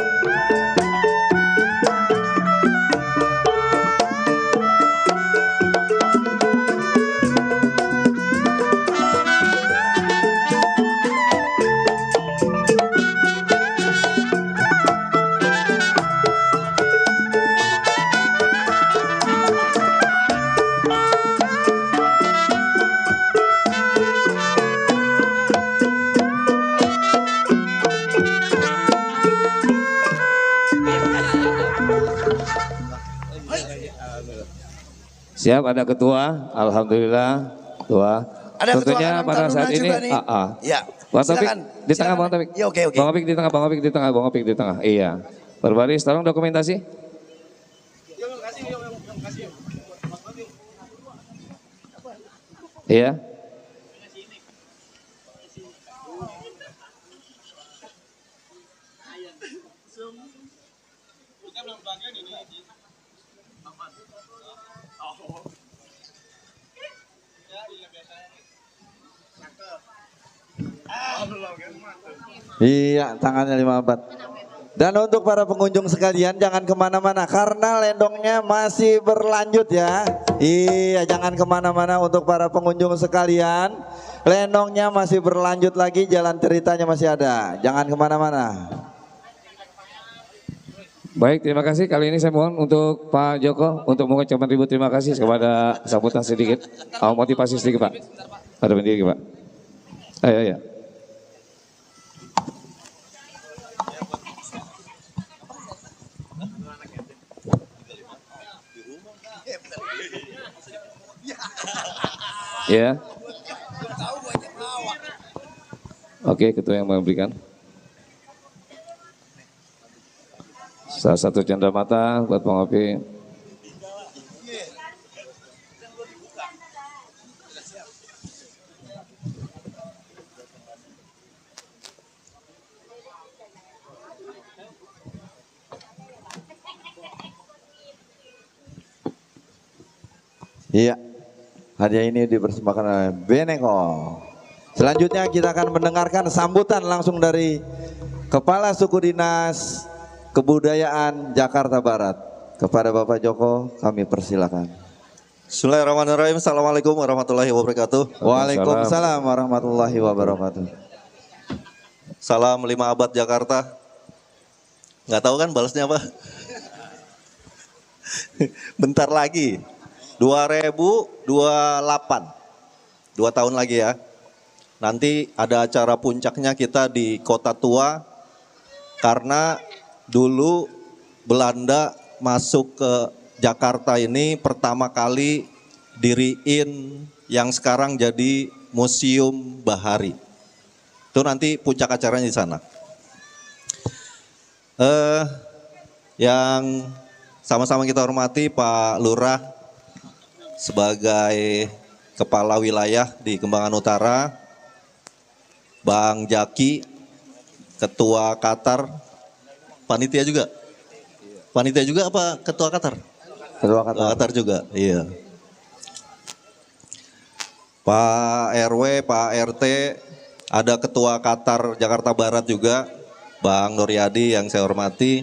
Siap, ada ketua. Alhamdulillah, ketua. Ada ketua Tentunya Karang pada Taruna saat ini, juga nih. Ya. Bang Taufik Silakan. di tengah, Silakan. Bang Taufik. Ya, oke. Bang Taufik di tengah, Bang Taufik di tengah, Bang Taufik di tengah. Iya. Berbaris, tolong dokumentasi. Iya. Iya, tangannya 5 abad. Dan untuk para pengunjung sekalian jangan kemana-mana karena lendongnya masih berlanjut ya. Iya, jangan kemana-mana untuk para pengunjung sekalian. Lendongnya masih berlanjut lagi, jalan ceritanya masih ada. Jangan kemana-mana. Baik, terima kasih. Kali ini saya mohon untuk Pak Joko untuk mengucapkan ribu terima kasih kepada sambutan sedikit. Motivasi sedikit Pak. Ada berdiri Pak. Ayo, ya. Ya. Oke, ketua yang memberikan. Salah satu cendera mata buat Bang Opi. Iya. Hadiah ini dipersembahkan oleh Beneko. Selanjutnya kita akan mendengarkan sambutan langsung dari Kepala Suku Dinas Kebudayaan Jakarta Barat. Kepada Bapak Joko kami persilakan. Bismillahirrahmanirrahim. Assalamualaikum warahmatullahi wabarakatuh. Waalaikumsalam warahmatullahi wabarakatuh. Salam 5 abad Jakarta. Nggak tahu kan balasnya apa? Bentar lagi. 2028. 2 tahun lagi ya. Nanti ada acara puncaknya kita di Kota Tua. Karena dulu Belanda masuk ke Jakarta ini pertama kali diriin yang sekarang jadi Museum Bahari. Itu nanti puncak acaranya di sana. Yang sama-sama kita hormati Pak Lurah sebagai Kepala Wilayah di Kembangan Utara, Bang Jaki, Ketua Qatar, panitia juga? Panitia juga apa Ketua Qatar? Ketua Qatar. Ketua Qatar juga, iya. Pak RW, Pak RT, ada Ketua Qatar Jakarta Barat juga, Bang Nuryadi yang saya hormati,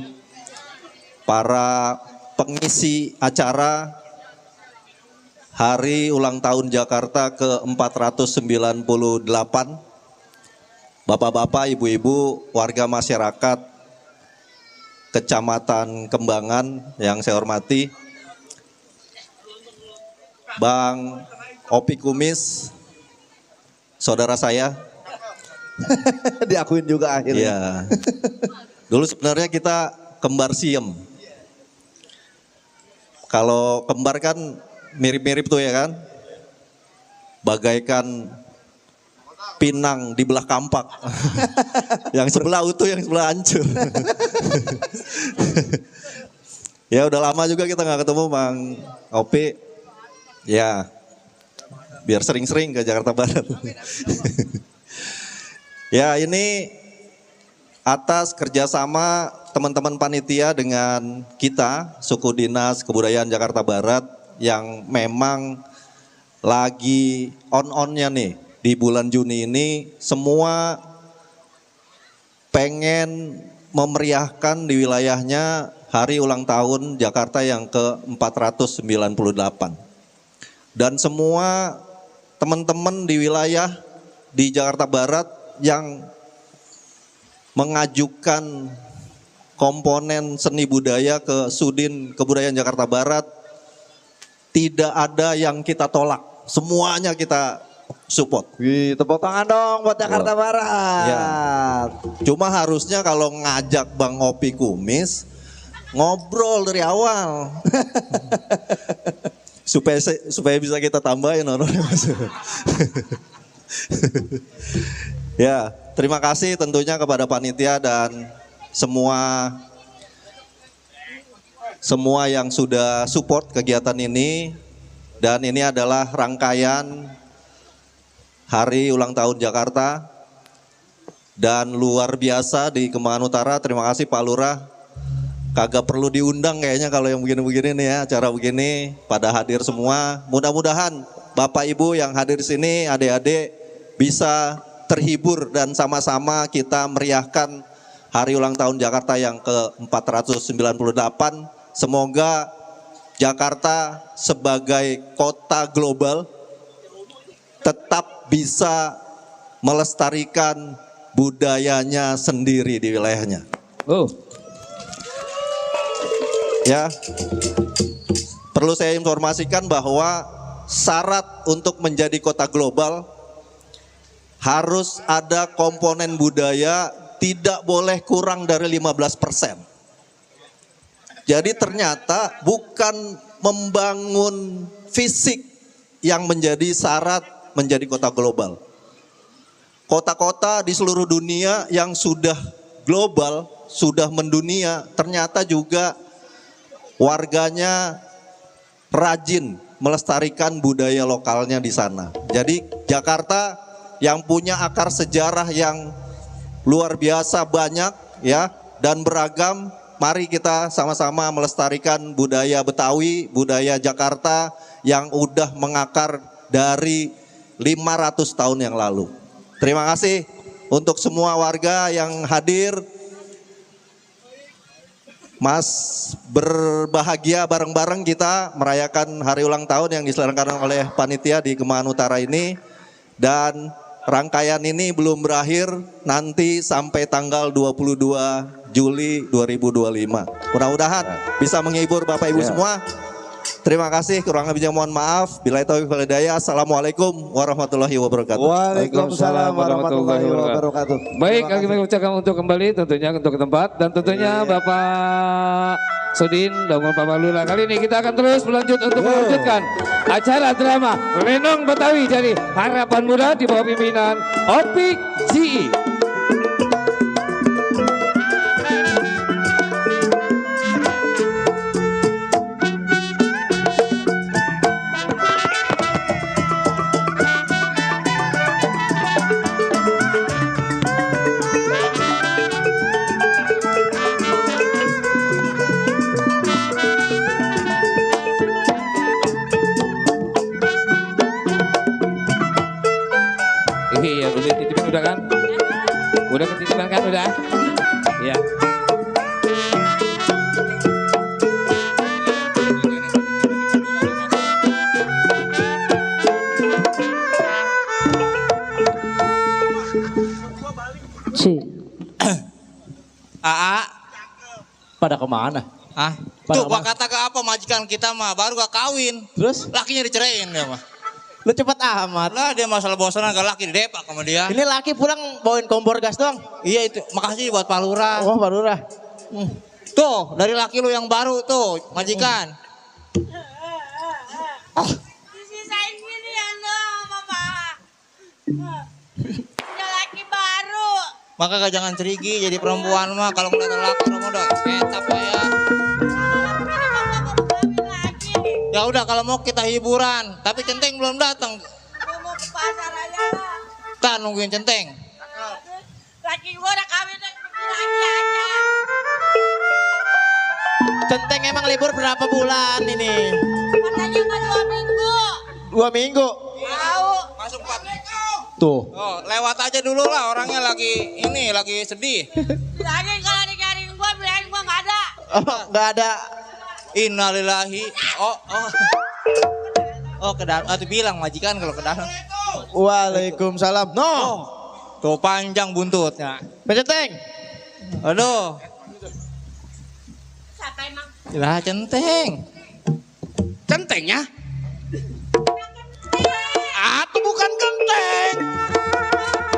para pengisi acara Hari Ulang Tahun Jakarta ke-498, Bapak-bapak, Ibu-ibu, warga masyarakat Kecamatan Kembangan yang saya hormati, Bang Opi Kumis, saudara saya. Diakuin juga akhirnya. Iya. Dulu sebenarnya kita kembar siem. Kalau kembar kan mirip-mirip tuh ya kan. Bagaikan pinang di belah kampak. Yang sebelah utuh, yang sebelah hancur. Ya udah lama juga kita nggak ketemu Bang Opi. Ya, biar sering-sering ke Jakarta Barat. Ya ini atas kerjasama teman-teman panitia dengan kita, Suku Dinas Kebudayaan Jakarta Barat yang memang lagi on-onnya nih di bulan Juni ini, semua pengen memeriahkan di wilayahnya Hari Ulang Tahun Jakarta yang ke-498. Dan semua teman-teman di wilayah di Jakarta Barat yang mengajukan komponen seni budaya ke Sudin Kebudayaan Jakarta Barat, tidak ada yang kita tolak, semuanya kita support. Wih, tepuk tangan dong buat Jakarta Barat. Ya. Cuma harusnya kalau ngajak Bang Opi Kumis, ngobrol dari awal. supaya bisa kita tambahin honornya Mas. Ya, terima kasih tentunya kepada panitia dan semua yang sudah support kegiatan ini. Dan ini adalah rangkaian Hari Ulang Tahun Jakarta. Dan luar biasa di Kembangan Utara. Terima kasih Pak Lurah. Kagak perlu diundang kayaknya kalau yang begini-begini nih ya, acara begini pada hadir semua. Mudah-mudahan Bapak Ibu yang hadir di sini, adik-adik bisa terhibur dan sama-sama kita meriahkan Hari Ulang Tahun Jakarta yang ke-498. Semoga Jakarta sebagai kota global tetap bisa melestarikan budayanya sendiri di wilayahnya. Ya, perlu saya informasikan bahwa syarat untuk menjadi kota global harus ada komponen budaya tidak boleh kurang dari 15%. Jadi ternyata bukan membangun fisik yang menjadi syarat menjadi kota global. Kota-kota di seluruh dunia yang sudah global, sudah mendunia, ternyata juga warganya rajin melestarikan budaya lokalnya di sana. Jadi Jakarta yang punya akar sejarah yang luar biasa banyak ya dan beragam. Mari kita sama-sama melestarikan budaya Betawi, budaya Jakarta yang udah mengakar dari 500 tahun yang lalu. Terima kasih untuk semua warga yang hadir. Mas, berbahagia bareng-bareng kita merayakan hari ulang tahun yang diselenggarakan oleh panitia di Kembangan Utara ini. Dan rangkaian ini belum berakhir, nanti sampai tanggal 22 Juli 2025. Mudah-mudahan bisa menghibur Bapak Ibu semua. Terima kasih, kurang lebihnya mohon maaf. Billahi taufiq wal hidayah. Assalamualaikum warahmatullahi wabarakatuh. Waalaikumsalam warahmatullahi wabarakatuh. Baik, kami ucapkan untuk kembali tentunya untuk ke tempat dan tentunya Bapak Sudin dan Bapak Lula. Kali ini kita akan terus berlanjut untuk melanjutkan acara drama Lenong Betawi dari Harapan Muda di bawah pimpinan Opik GI. Iya, udah titipin udah kan? Udah ketitipan kan udah? Iya. AA Pada kemana? ah tuh gua kata ke apa majikan kita mah baru gak kawin. Terus? Lakinya diceraiin dia mah. Lu cepet amat. Lah dia masalah bosanan gak laki didepak sama dia. Ini laki pulang bawain kompor gas doang. Iya itu. Makasih buat Pak Lurah. Oh Pak Lurah. Tuh dari laki lu yang baru tuh majikan. Disisain ginian dong Bapak. Punya laki baru. Maka gak jangan cerigi jadi perempuan mah kalau ngeliat laki lu udah ketap ya. Ya udah kalau mau kita hiburan, tapi Centeng belum datang. Mau ke pasar aja. Kita nungguin Centeng. Laki gua udah kawin lagi aja. Centeng emang libur berapa bulan ini? Katanya kan 2 minggu. 2 minggu. Tahu. Masuk 4 minggu. Tuh. Oh, lewat aja dulu lah orangnya lagi sedih. Lagi kalau dicariin gua bilangin gua enggak ada. Oh, enggak ada. Innalillahi. Oh ke dalam. Atau bilang majikan kalau ke dalam. Waalaikumsalam. No. Tuh panjang buntutnya. Centeng. Aduh. Siapa emang? Lah Centeng. Centengnya? Atau bukan genteng?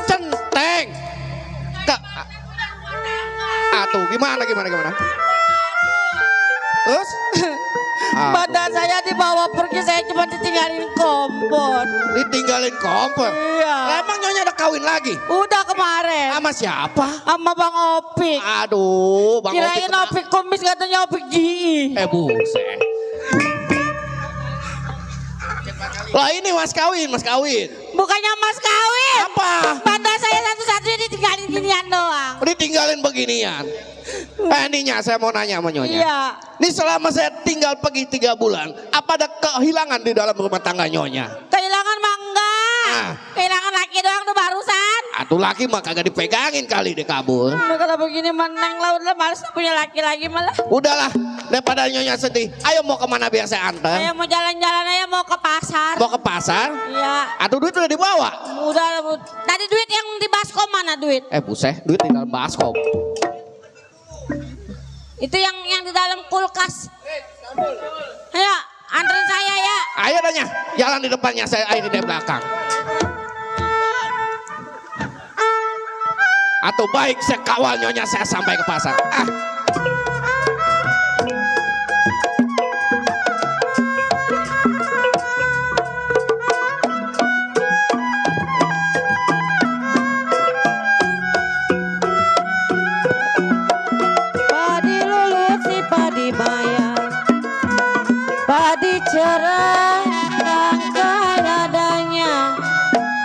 Centeng. Atuh gimana? Terus? Badan saya dibawa pergi, saya cuma ditinggalin kompor. Ditinggalin kompor? Iya. Lah, emang Nyonya udah kawin lagi? Udah kemarin. Sama siapa? Sama Bang Opik. Aduh, Bang Kirain Opik kumis, katanya Opik GI. Buset. Lah ini mas kawin. Bukannya mas kawin. Apa? Badan saya satu-satunya ditinggalin ginian doang. Ditinggalin beginian. Ininya saya mau nanya sama Nyonya. Iya. Ini selama saya tinggal pergi 3 bulan, apa ada kehilangan di dalam rumah tangga Nyonya? Kehilangan mah enggak. Kehilangan laki doang tuh barusan. Atuh laki mah kagak dipegangin kali dia kabur. Udah kata begini meneng lah, udah males punya laki lagi malah. Udahlah, daripada Nyonya sedih. Ayo mau kemana biar saya antar? Ayo mau jalan-jalan aja, mau ke pasar. Mau ke pasar? Iya. Atau duit udah dibawa? Udah. Tadi duit yang di baskom mana duit? Buset, duit di dalam baskom. Itu yang di dalam kulkas. Ayo, anterin saya ya. Ayo Nyonya, jalan di depannya, saya air di belakang. Atau baik saya kawal Nyonya saya sampai ke pasar. Padi lulut si padi bayar, padi cerai rangkai dadanya.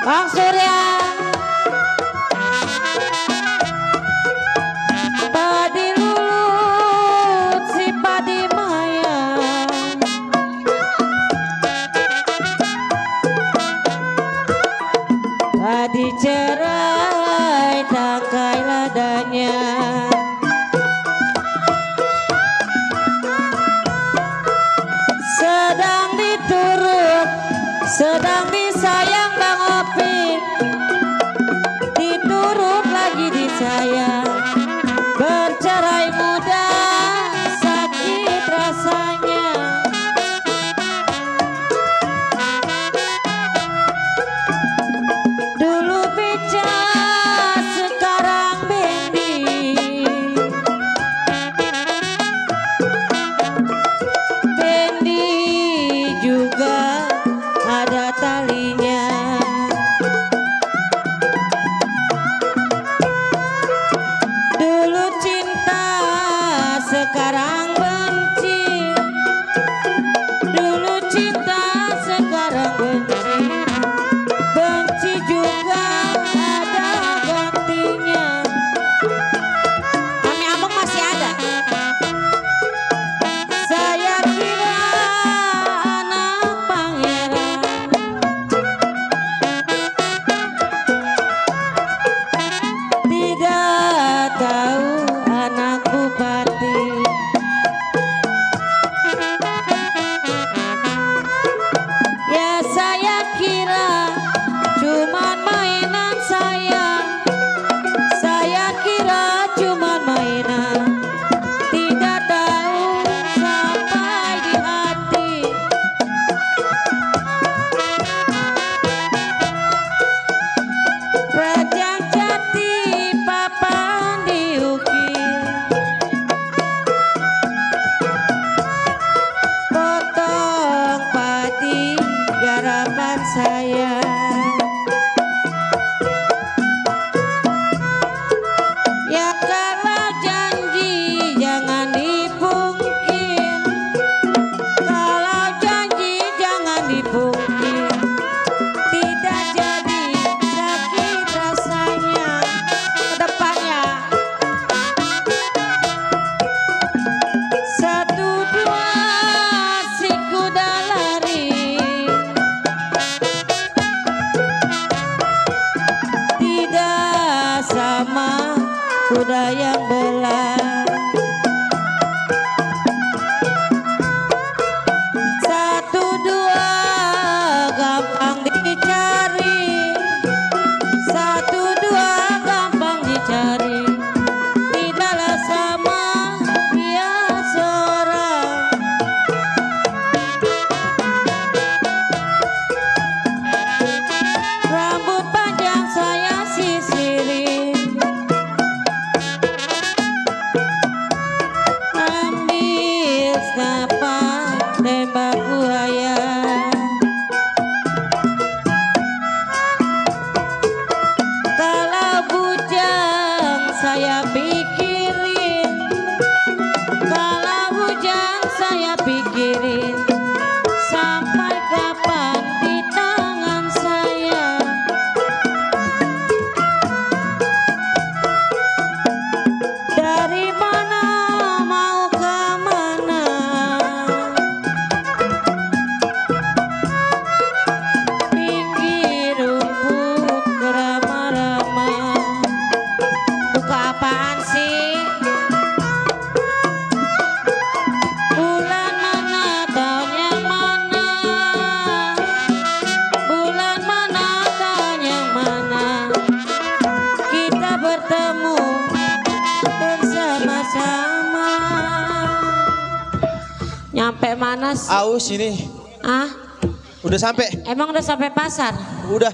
Bang Surya. Padi lulut si padi maya, padi cerai tangkai ladanya. Sedang diturut, sedang disayang Bang Opik, diturut lagi disayang. Bercerai muda sakit rasanya. Dulu beca sekarang bendi, bendi juga ada talinya. Dulu cinta sekarang benci, dulu cinta sekarang benci, benci juga ada gantinya. Kami Among masih ada. Saya kira anak pangeran, tidak tahu anak bupati. Ya saya kira cuman mainan saya kira cuman mainan, tidak tahu sampai di hati. Rajang Jati papan diukir, potong padi garapan saya. Ya kalau janji jangan dipungkir, kalau janji jangan dipungkir, tidak jadi sakit rasanya. Kedepannya 1, 2 si kuda lari, Kemana sih? Aus ini. Ah? Udah sampai? Emang udah sampai pasar? Udah.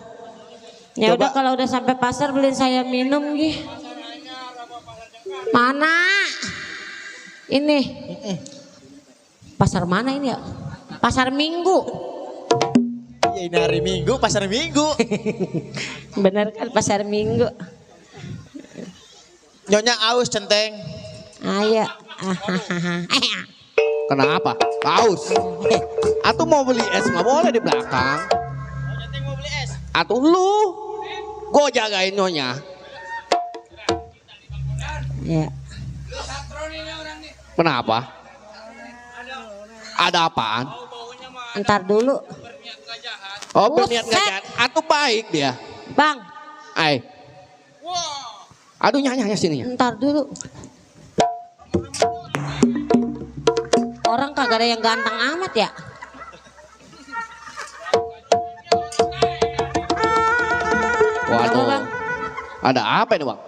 Ya Coba. udah kalau udah sampai pasar beliin saya minum gih. Mana? Ini. Pasar mana ini ya? Pasar Minggu. Iya ini hari Minggu, pasar Minggu. Bener kan pasar Minggu. Nyonya aus centeng. Ayo. Kenapa? Haus. Atuh mau beli es mah boleh di belakang. Atuh lu. Gue jagain nyonya. Ya. Kenapa? Ada apaan? Ntar dulu. Oh berniat nggak jahat. Atuh baik dia. Bang. Ay. Aduh nyanya sini ya. Ntar dulu. Orang kagak ada yang ganteng amat ya. Waduh. Bang. Ada apa ini bang?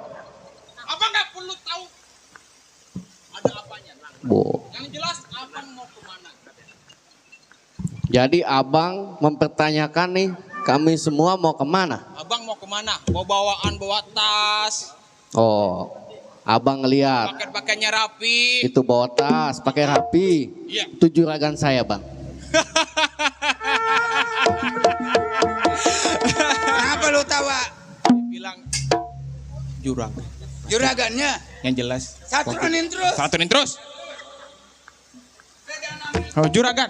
Abang nggak perlu tahu ada apanya. Bu. Yang jelas abang mau kemana? Jadi abang mempertanyakan nih kami semua mau kemana? Abang mau kemana? Mau bawaan bawa tas, Oh, abang ngeliat pakai-pakainya rapi. itu bawa tas, pakai rapi. Iya. Itu juragan saya bang. Kenapa lu tawa? Bilang jurang. Juragannya Yang jelas. satuin terus. Satuin terus. Oh juragan.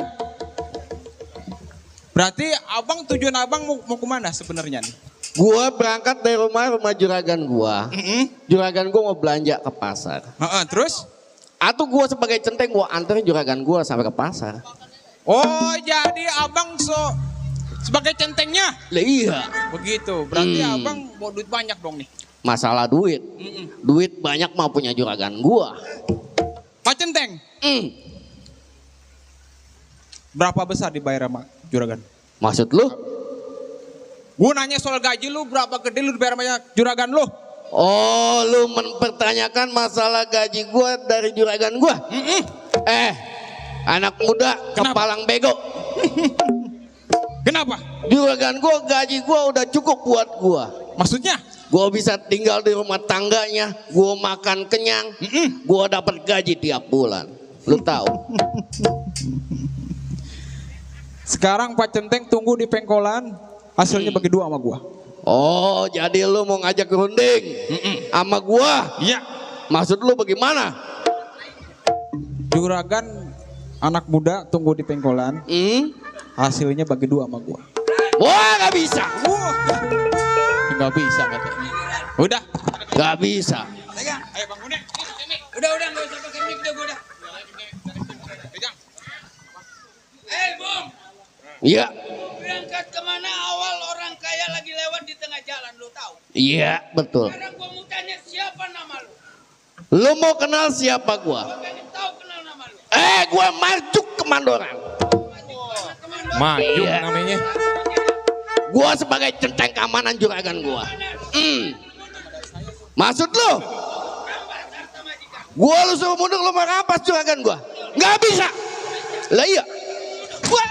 Berarti abang tujuan abang mau kemana sebenarnya nih? Gua berangkat dari rumah juragan gua. Juragan gua mau belanja ke pasar. Terus? Atau gua sebagai centeng gua anterin juragan gua sampai ke pasar. Oh jadi abang sebagai centengnya? Lah iya. Begitu. Berarti abang mau duit banyak dong nih. Masalah duit. Duit banyak mah punya juragan gua. Pak Centeng. Berapa besar dibayar sama juragan? Maksud lu? Gue nanya soal gaji lu berapa gede lu dibayar sama juragan lu? Oh, lu mempertanyakan masalah gaji gua dari juragan gua? Anak muda kepalang bego. Kenapa? Juragan gua gaji gua udah cukup buat gua. Maksudnya? Gua bisa tinggal di rumah tangganya, gua makan kenyang, gua dapat gaji tiap bulan. Lu tahu? Sekarang Pak Centeng tunggu di pengkolan, hasilnya bagi dua sama gua. Oh, jadi lu mau ngajak runding sama gua? Iya. Maksud lu bagaimana? Juragan anak muda tunggu di pengkolan, hasilnya bagi dua sama gua. Wah, nggak bisa. Nggak bisa katanya. Udah. Nggak bisa. Ayo Bang Bune. Udah nggak usah pakai mic deh udah. Bung. Iya. Berangkat kemana awal orang kaya lagi lewat di tengah jalan lu tahu? Iya, betul. Sekarang gua mau tanya siapa nama lu? Lu mau kenal siapa gua? Gua pengen tahu kenal nama lu. Gua Marjuk Kemandoran. Maju Iya. namanya. Gua sebagai centeng keamanan juragan gua. Maksud lu? Gua lu suruh mundur lu mau rampas juragan gua? Nggak bisa. Lah iya. Gua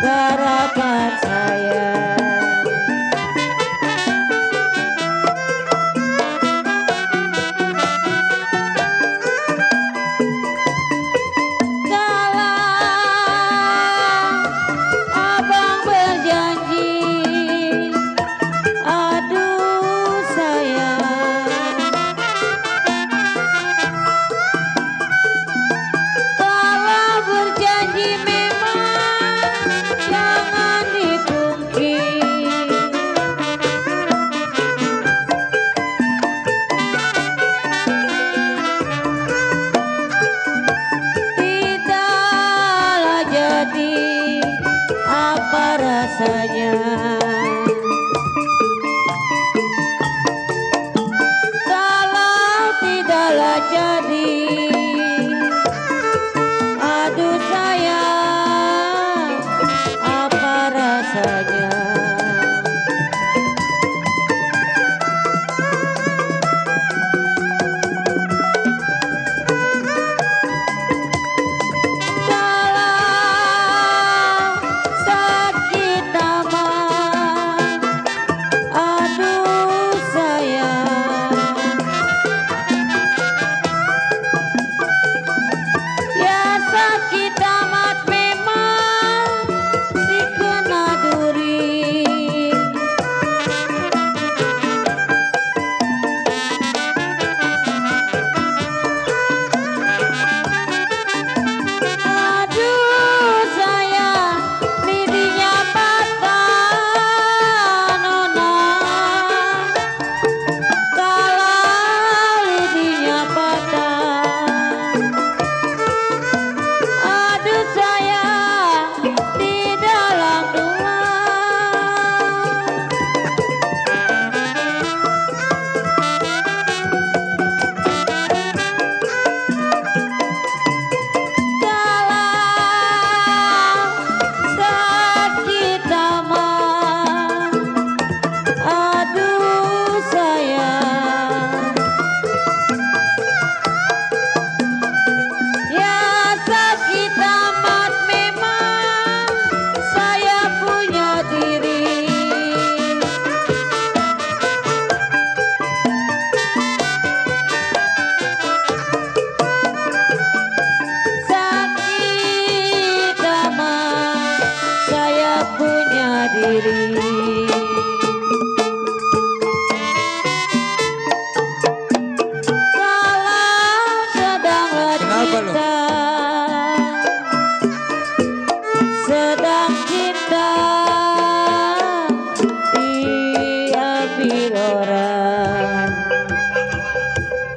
harapan saya.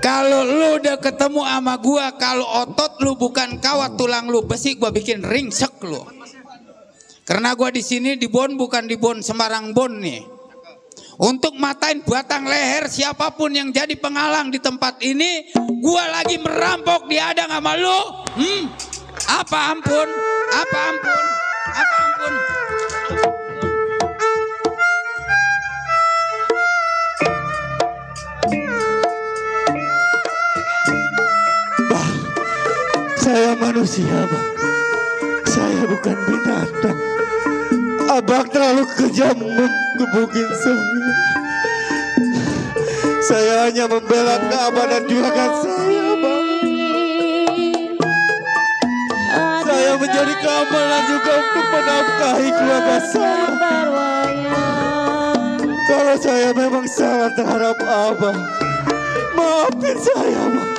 Kalau lu udah ketemu sama gua, kalau otot lu bukan kawat tulang lu besi, gua bikin ringsek lu. Karena gua di sini di bon bukan di bon sembarang bon nih. Untuk matain batang leher siapapun yang jadi penghalang di tempat ini, gua lagi merampok diadang sama lu. Apa ampun? Apa ampun? Apa ampun? Saya manusia, Bang. Saya bukan binatang. Abang terlalu kejam menggebukin saya. Saya hanya membela Abang dan juragan saya, Bang. Saya menjadi keamanan juga untuk menafkahi keluarga saya. Kalau saya memang salah terhadap Abang, maafin saya, Bang.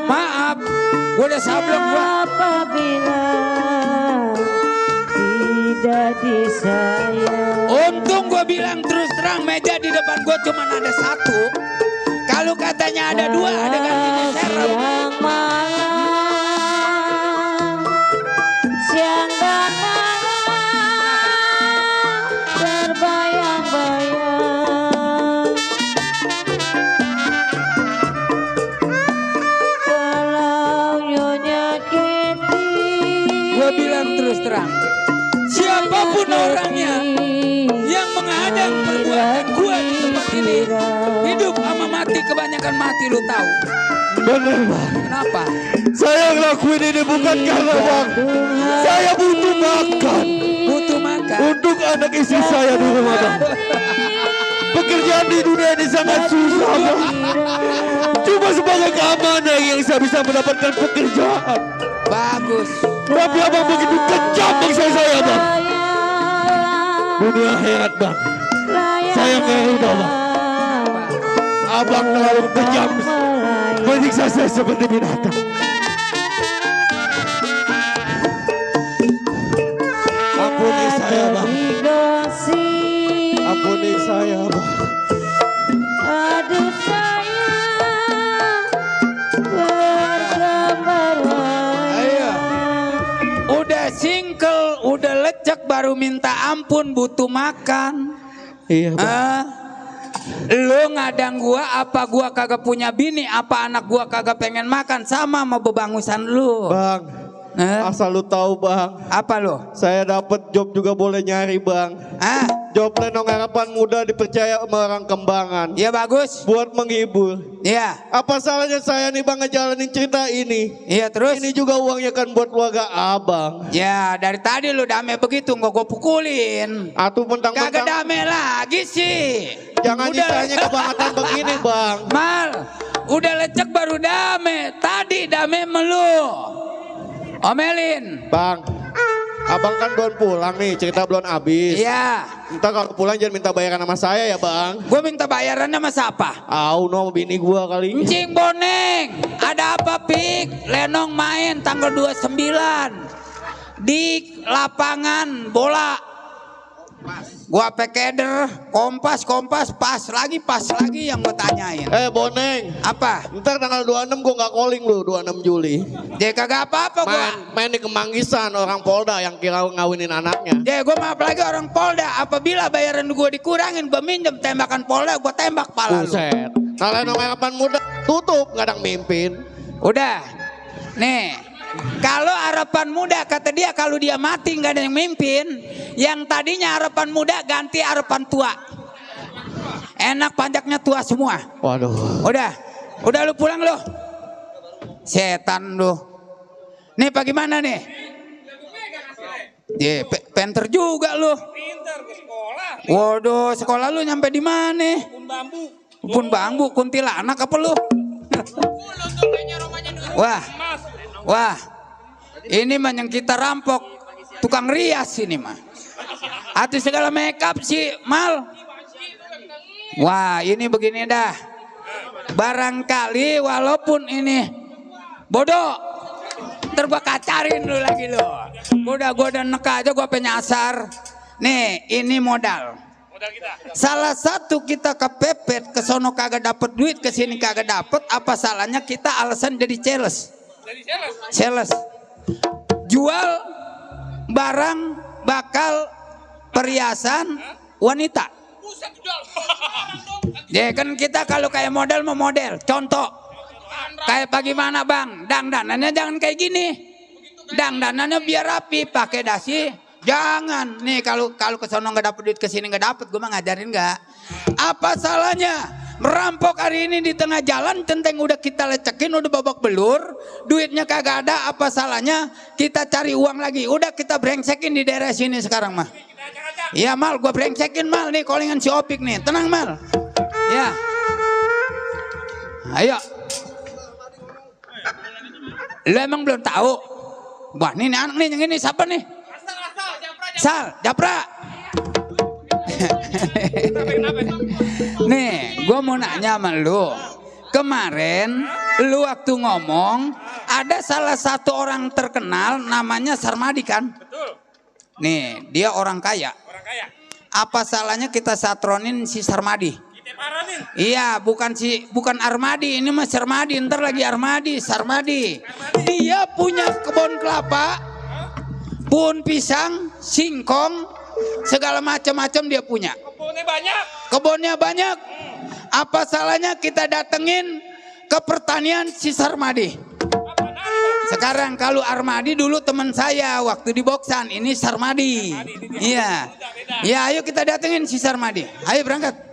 Maaf. Gue udah sableng gua. Apabila tidak disayang. Untung gue bilang terus terang, meja di depan gue cuma ada satu. Kalau katanya ada dua, ada gantinya serem. Siang malam, siang dan malam terbayang-bayang. Gue bilang terus terang, siapapun orangnya yang menghadang perbuatan gue di tempat ini, hidup sama mati kebanyakan mati lu tahu. Bener bang. Kenapa? Saya ngelakuin ini bukan karena bang. Saya butuh makan. Butuh makan. Untuk anak istri saya di rumah bang. Pekerjaan di dunia ini sangat susah bang. Cuma sebagai keamanan yang saya bisa mendapatkan pekerjaan. Bagus. Tapi abang begitu kejam bangsa saya bang. Dunia herat bang. Saya nggak udah bang. Abang terlalu kejam. Menyiksa saya seperti binatang. Ampuni saya bang. Ampuni saya bang. Aduh Ayo. Udah singkel, udah lecek baru minta ampun butuh makan. Iya bang. Lu ngadang gua apa gua kagak punya bini, apa anak gua kagak pengen makan, sama bebangusan lu. Bang, asal lu tahu bang. Apa lu? Saya dapat job juga boleh nyari bang. Job Lenong Harapan Muda dipercaya sama orang Kembangan. Iya bagus. Buat menghibur. Iya. Apa salahnya saya nih bang ngejalanin cerita ini? Iya terus? Ini juga uangnya kan buat keluarga abang. Ya dari tadi lu damai begitu nggak gua pukulin. Atuh mentang-mentang. Kagak damai lagi sih. Jangan ditanya kebangetan begini bang. Mal, udah lecek baru damai. Tadi damai melu. Omelin. Bang, abang kan belum pulang nih, cerita belum habis. Iya. Entar kalau pulang jangan minta bayaran sama saya ya bang. Gue minta bayarannya sama siapa? No bini gua kali. Encing Boneng, ada apa Pik? Lenong main tanggal 29 di lapangan bola. Gua pekeder, kompas pas lagi yang gua tanyain. Boneng. Apa? Ntar tanggal 26 gua gak calling lu, 26 Juli. Dia kagak apa-apa gua. Main di Kemanggisan orang Polda yang kira ngawinin anaknya. Dia gua maaf lagi orang Polda, apabila bayaran gua dikurangin, gua minjem tembakan Polda, gua tembak pala lu. Buset. Nah Lenong Harapan Muda tutup, gak ada yang mimpin. Udah. Nih. Kalau Harapan Muda kata dia kalau dia mati nggak ada yang mimpin, yang tadinya Harapan Muda ganti Harapan Tua. Enak panjaknya tua semua. Waduh. Udah lu pulang lu. Setan lu. Nih bagaimana nih? Penter juga lu. Pinter ke sekolah. Waduh, sekolah lu nyampe di mana? Pun bambu, kuntilanak apa lu? Wah, ini mah yang kita rampok, tukang rias ini mah. Atau segala makeup sih, Mal. Wah, ini begini dah. Barangkali walaupun ini bodoh, ntar gua kacarin lu lagi lu. Gua udah neka aja, gua penyasar. Nih, ini modal. Salah satu kita kepepet, ke sono kagak dapet duit, ke sini kagak dapet, apa salahnya kita alasan jadi sales? Sales. Jual barang bakal perhiasan wanita. Ya kan kita kalau kayak model mau model. Contoh. Kayak bagaimana bang? Dangdanannya jangan kayak gini. Dangdanannya biar rapi, pakai dasi. Jangan nih kalau kesono nggak dapet duit, kesini nggak dapet, gue mah ngajarin nggak. Apa salahnya merampok hari ini di tengah jalan, centeng udah kita lecekin, udah babak belur, duitnya kagak ada, apa salahnya kita cari uang lagi, udah kita brengsekin di daerah sini sekarang mah. Iya Mal, gue brengsekin Mal nih, callingan si Opik nih, tenang Mal. Ya, ayo. Lu emang belum tahu? Wah ini anak nih, yang ini siapa nih? Sal, Japra. Nih, gue mau nanya sama lu. Kemarin, lu waktu ngomong, ada salah satu orang terkenal namanya Sarmadi kan? Betul. Nih, dia orang kaya. Apa salahnya kita satronin si Sarmadi? Iya, bukan Armadi, ini mah Sarmadi, ntar lagi Sarmadi. Dia punya kebun kelapa, pohon pisang, singkong, segala macam-macam dia punya. Kebunnya banyak. Apa salahnya kita datengin ke pertanian si Sarmadi? Sekarang kalau Armadi dulu teman saya waktu di Boksan, ini Sarmadi. Iya. Ya, ayo kita datengin si Sarmadi. Ayo berangkat.